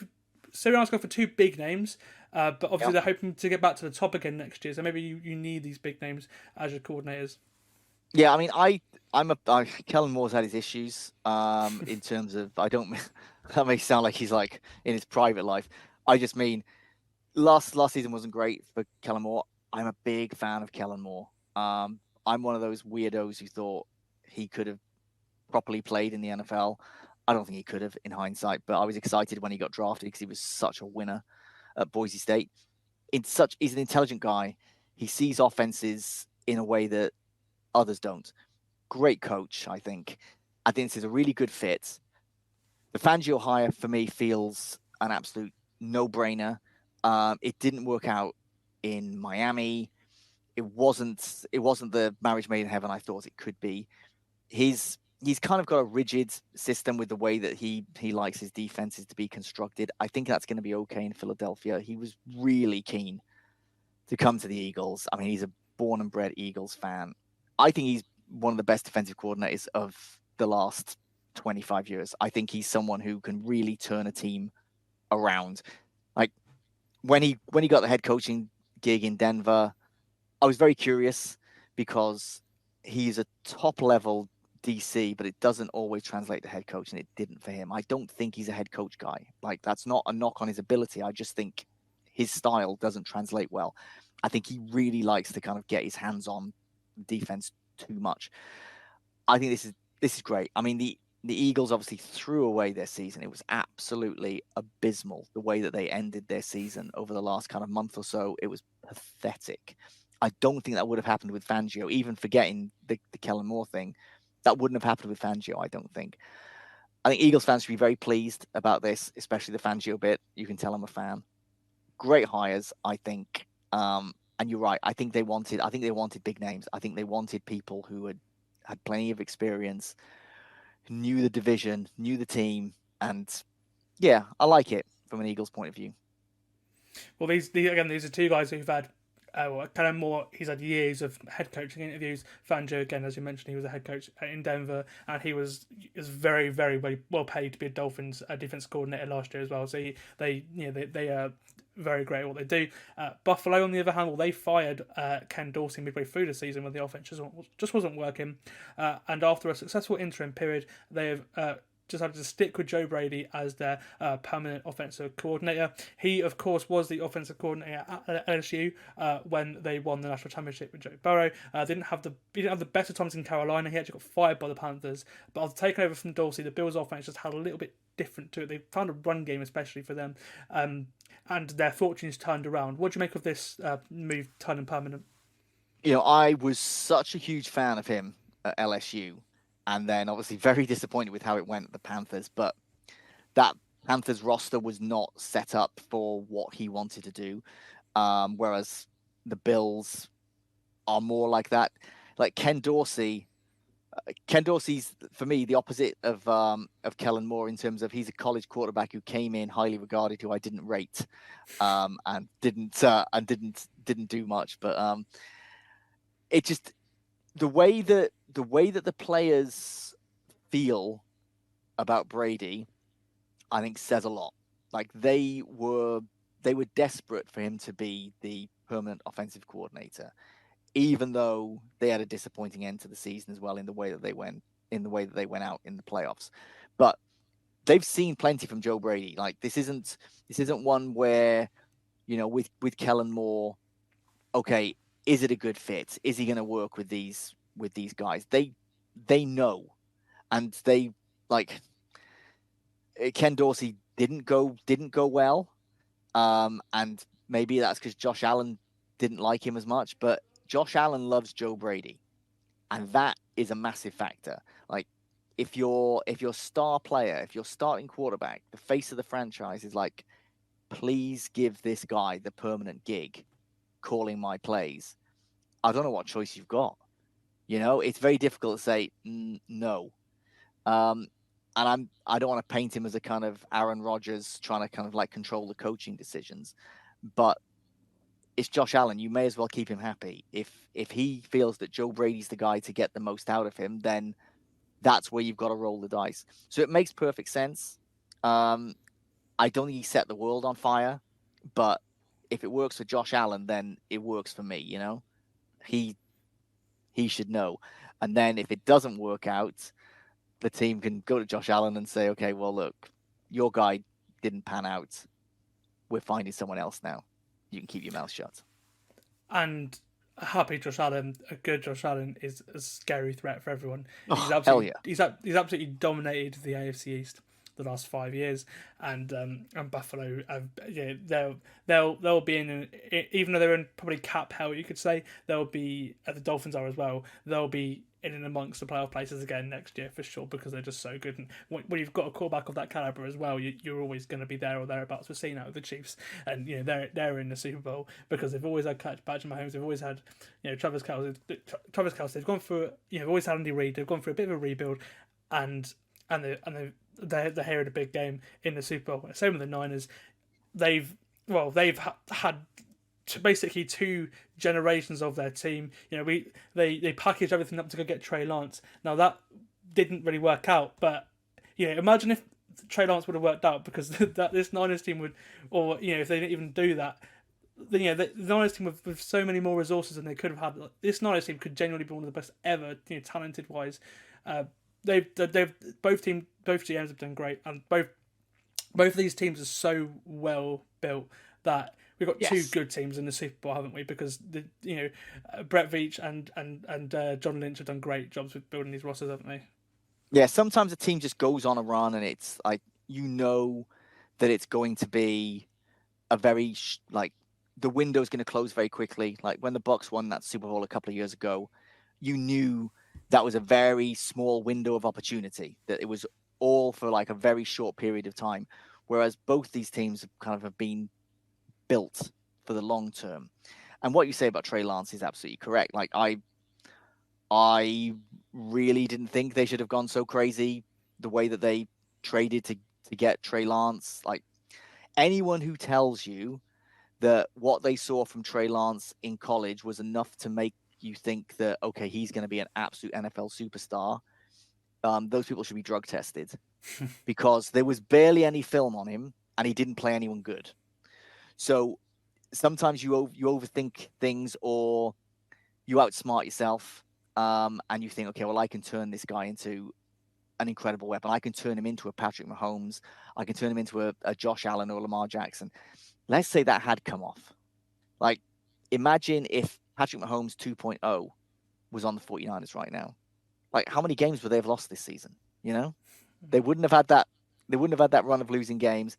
Sirianni's gone for 2 big names, but obviously they're hoping to get back to the top again next year. So maybe you need these big names as your coordinators. Yeah, I mean, Kellen Moore's had his issues in terms of that may sound like he's like in his private life. I just mean last season wasn't great for Kellen Moore. I'm a big fan of Kellen Moore. I'm one of those weirdos who thought he could have properly played in the NFL. I don't think he could have in hindsight, but I was excited when he got drafted because he was such a winner at Boise State. He's an intelligent guy. He sees offenses in a way that others don't. Great coach, I think. I think this is a really good fit. The Fangio hire for me feels an absolute no-brainer. It didn't work out in Miami. It wasn't the marriage made in heaven I thought it could be. He's kind of got a rigid system with the way that he likes his defenses to be constructed. I think that's going to be okay in Philadelphia. He was really keen to come to the Eagles. I mean, he's a born and bred Eagles fan. I think he's one of the best defensive coordinators of the last 25 years. I think he's someone who can really turn a team around. Like when he got the head coaching gig in Denver, I was very curious because he's a top level DC, but it doesn't always translate to head coach, and it didn't for him. I don't think he's a head coach guy. Like, that's not a knock on his ability. I just think his style doesn't translate well. I think he really likes to kind of get his hands on defense too much. I think this is great. I mean, the Eagles obviously threw away their season. It was absolutely abysmal the way that they ended their season over the last kind of month or so. It was pathetic. I don't think that would have happened with Fangio, even forgetting the Kellen Moore thing. That wouldn't have happened with Fangio, I don't think. I think Eagles fans should be very pleased about this, especially the Fangio bit. You can tell I'm a fan. Great hires, I think. And you're right. I think they wanted big names. I think they wanted people who had plenty of experience, knew the division, knew the team, and yeah, I like it from an Eagles point of view. Well, these are two guys who've had kind of more. He's had years of head coaching interviews. Fangio, again, as you mentioned, he was a head coach in Denver, and he was very, very, very well paid to be a Dolphins defense coordinator last year as well. So they are very great at what they do. Buffalo, on the other hand, well, they fired Ken Dorsey midway through the season when the offense just wasn't working, and after a successful interim period, they have decided to stick with Joe Brady as their permanent offensive coordinator. He, of course, was the offensive coordinator at LSU when they won the national championship with Joe Burrow. He didn't have the better times in Carolina. He actually got fired by the Panthers. But after taking over from Dorsey, the Bills' offense just had a little bit different to it. They found a run game, especially for them, and their fortunes turned around. What do you make of this move turning permanent? I was such a huge fan of him at LSU. And then obviously very disappointed with how it went at the Panthers. But that Panthers roster was not set up for what he wanted to do. Whereas the Bills are more like that. Like Ken Dorsey's, for me, the opposite of Kellen Moore in terms of he's a college quarterback who came in highly regarded, who I didn't rate, and didn't do much. But it just the way that the players feel about Brady, I think says a lot. Like they were desperate for him to be the permanent offensive coordinator, even though they had a disappointing end to the season as well in the way that they went out in the playoffs. But they've seen plenty from Joe Brady. Like this isn't one where, with Kellen Moore, okay, is it a good fit? Is he going to work with these guys? They know, and they like Ken Dorsey didn't go well, and maybe that's because Josh Allen didn't like him as much. But Josh Allen loves Joe Brady, and that is a massive factor. Like if your star player, if your starting quarterback, the face of the franchise is like, please give this guy the permanent gig, calling my plays, I don't know what choice you've got. It's very difficult to say no. And I don't want to paint him as a kind of Aaron Rodgers trying to kind of like control the coaching decisions, but it's Josh Allen. You may as well keep him happy. If he feels that Joe Brady's the guy to get the most out of him, then that's where you've got to roll the dice. So it makes perfect sense. I don't think he set the world on fire, but if it works for Josh Allen, then it works for me. He should know. And then if it doesn't work out, the team can go to Josh Allen and say, okay, well, look, your guy didn't pan out. We're finding someone else now. You can keep your mouth shut. And a happy Josh Allen, a good Josh Allen, is a scary threat for everyone. Hell yeah. He's absolutely dominated the AFC East the last 5 years, and Buffalo, they'll be in, even though they're in probably cap hell, you could say, they'll be, the Dolphins are as well, they'll be in and amongst the playoff places again next year for sure, because they're just so good. And when you've got a quarterback of that caliber as well, you're always going to be there or thereabouts. We're seeing that with the Chiefs, and they're in the Super Bowl because they've always had Patrick Mahomes, they've always had Travis Kelce. They've gone through always had Andy Reid. They've gone through a bit of a rebuild, and they're here at a big game in the Super Bowl. Same with the Niners. They've had basically 2 generations of their team. They packaged everything up to go get Trey Lance. Now that didn't really work out, but imagine if Trey Lance would have worked out, because this Niners team would, or if they didn't even do that, the Niners team with so many more resources than they could have had. This Niners team could genuinely be one of the best ever, talented wise. They've both GMs have done great, and both of these teams are so well built that we've got 2 good teams in the Super Bowl, haven't we? Because Brett Veach and John Lynch have done great jobs with building these rosters, haven't they? Yeah, sometimes a team just goes on a run, and it's like that it's going to be a very the window's going to close very quickly. Like when the Bucks won that Super Bowl a couple of years ago, you knew that was a very small window of opportunity, that it was all for like a very short period of time, whereas both these teams kind of have been built for the long term. And what you say about Trey Lance is absolutely correct. Like I really didn't think they should have gone so crazy the way that they traded to get Trey Lance. Like anyone who tells you that what they saw from Trey Lance in college was enough to make you think that, okay, he's going to be an absolute NFL superstar, those people should be drug tested because there was barely any film on him and he didn't play anyone good. So sometimes you overthink things or you outsmart yourself, and you think, okay, well, I can turn this guy into an incredible weapon. I can turn him into a Patrick Mahomes. I can turn him into a Josh Allen or Lamar Jackson. Let's say that had come off. Like, imagine if Patrick Mahomes 2.0 was on the 49ers right now. Like, how many games would they have lost this season? You know, they wouldn't have had that. They wouldn't have had that run of losing games.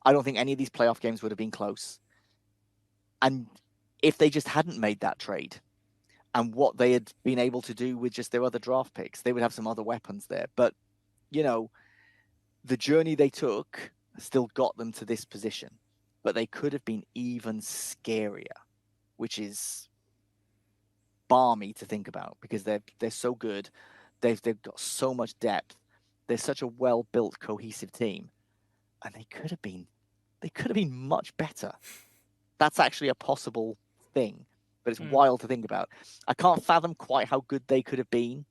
I don't think any of these playoff games would have been close. And if they just hadn't made that trade and what they had been able to do with just their other draft picks, they would have some other weapons there. But, you know, the journey they took still got them to this position, but they could have been even scarier, which is balmy to think about because they're so good. They've got so much depth. They're such a well-built, cohesive team, and they could have been much better. That's actually a possible thing, but it's wild to think about. I can't fathom quite how good they could have been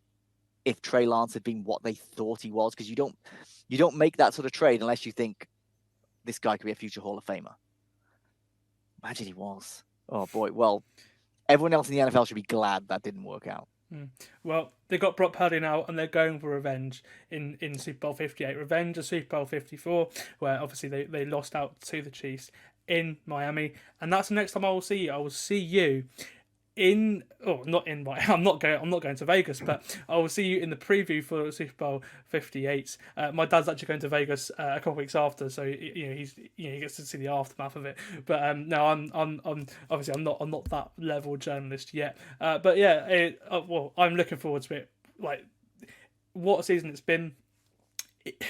if Trey Lance had been what they thought he was, because you don't make that sort of trade unless you think this guy could be a future Hall of Famer. Imagine he was. Oh boy. Well, everyone else in the NFL should be glad that didn't work out. Well, they got Brock Purdy now, and they're going for revenge in Super Bowl 58. Revenge of Super Bowl 54, where obviously they lost out to the Chiefs in Miami, and that's the next time I will see you. I will see you not in Miami. I'm not going to Vegas, but I will see you in the preview for Super Bowl 58. My dad's actually going to Vegas a couple of weeks after, so he gets to see the aftermath of it. But no, I'm obviously I'm not that level journalist yet. But yeah, I'm looking forward to it. Like, what a season it's been.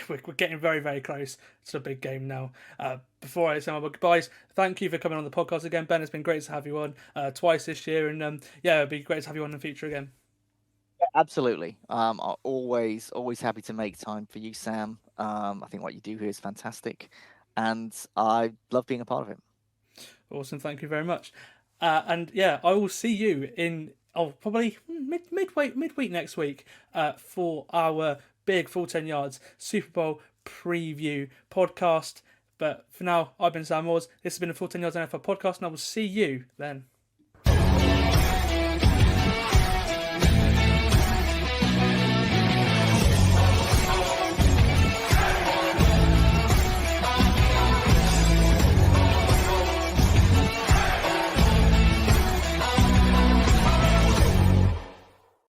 We're getting very, very close to the big game now. Before I say my goodbyes, thank you for coming on the podcast again, Ben. It's been great to have you on twice this year, and it'd be great to have you on in the future again. Absolutely. I'm always happy to make time for you, Sam. I think what you do here is fantastic, and I love being a part of it. Awesome, thank you very much. And yeah, I will see you in probably midweek next week for our big Full 10 Yards Super Bowl preview podcast. But for now, I've been Sam Moores. This has been a Full 10 Yards NFL podcast, and I will see you then.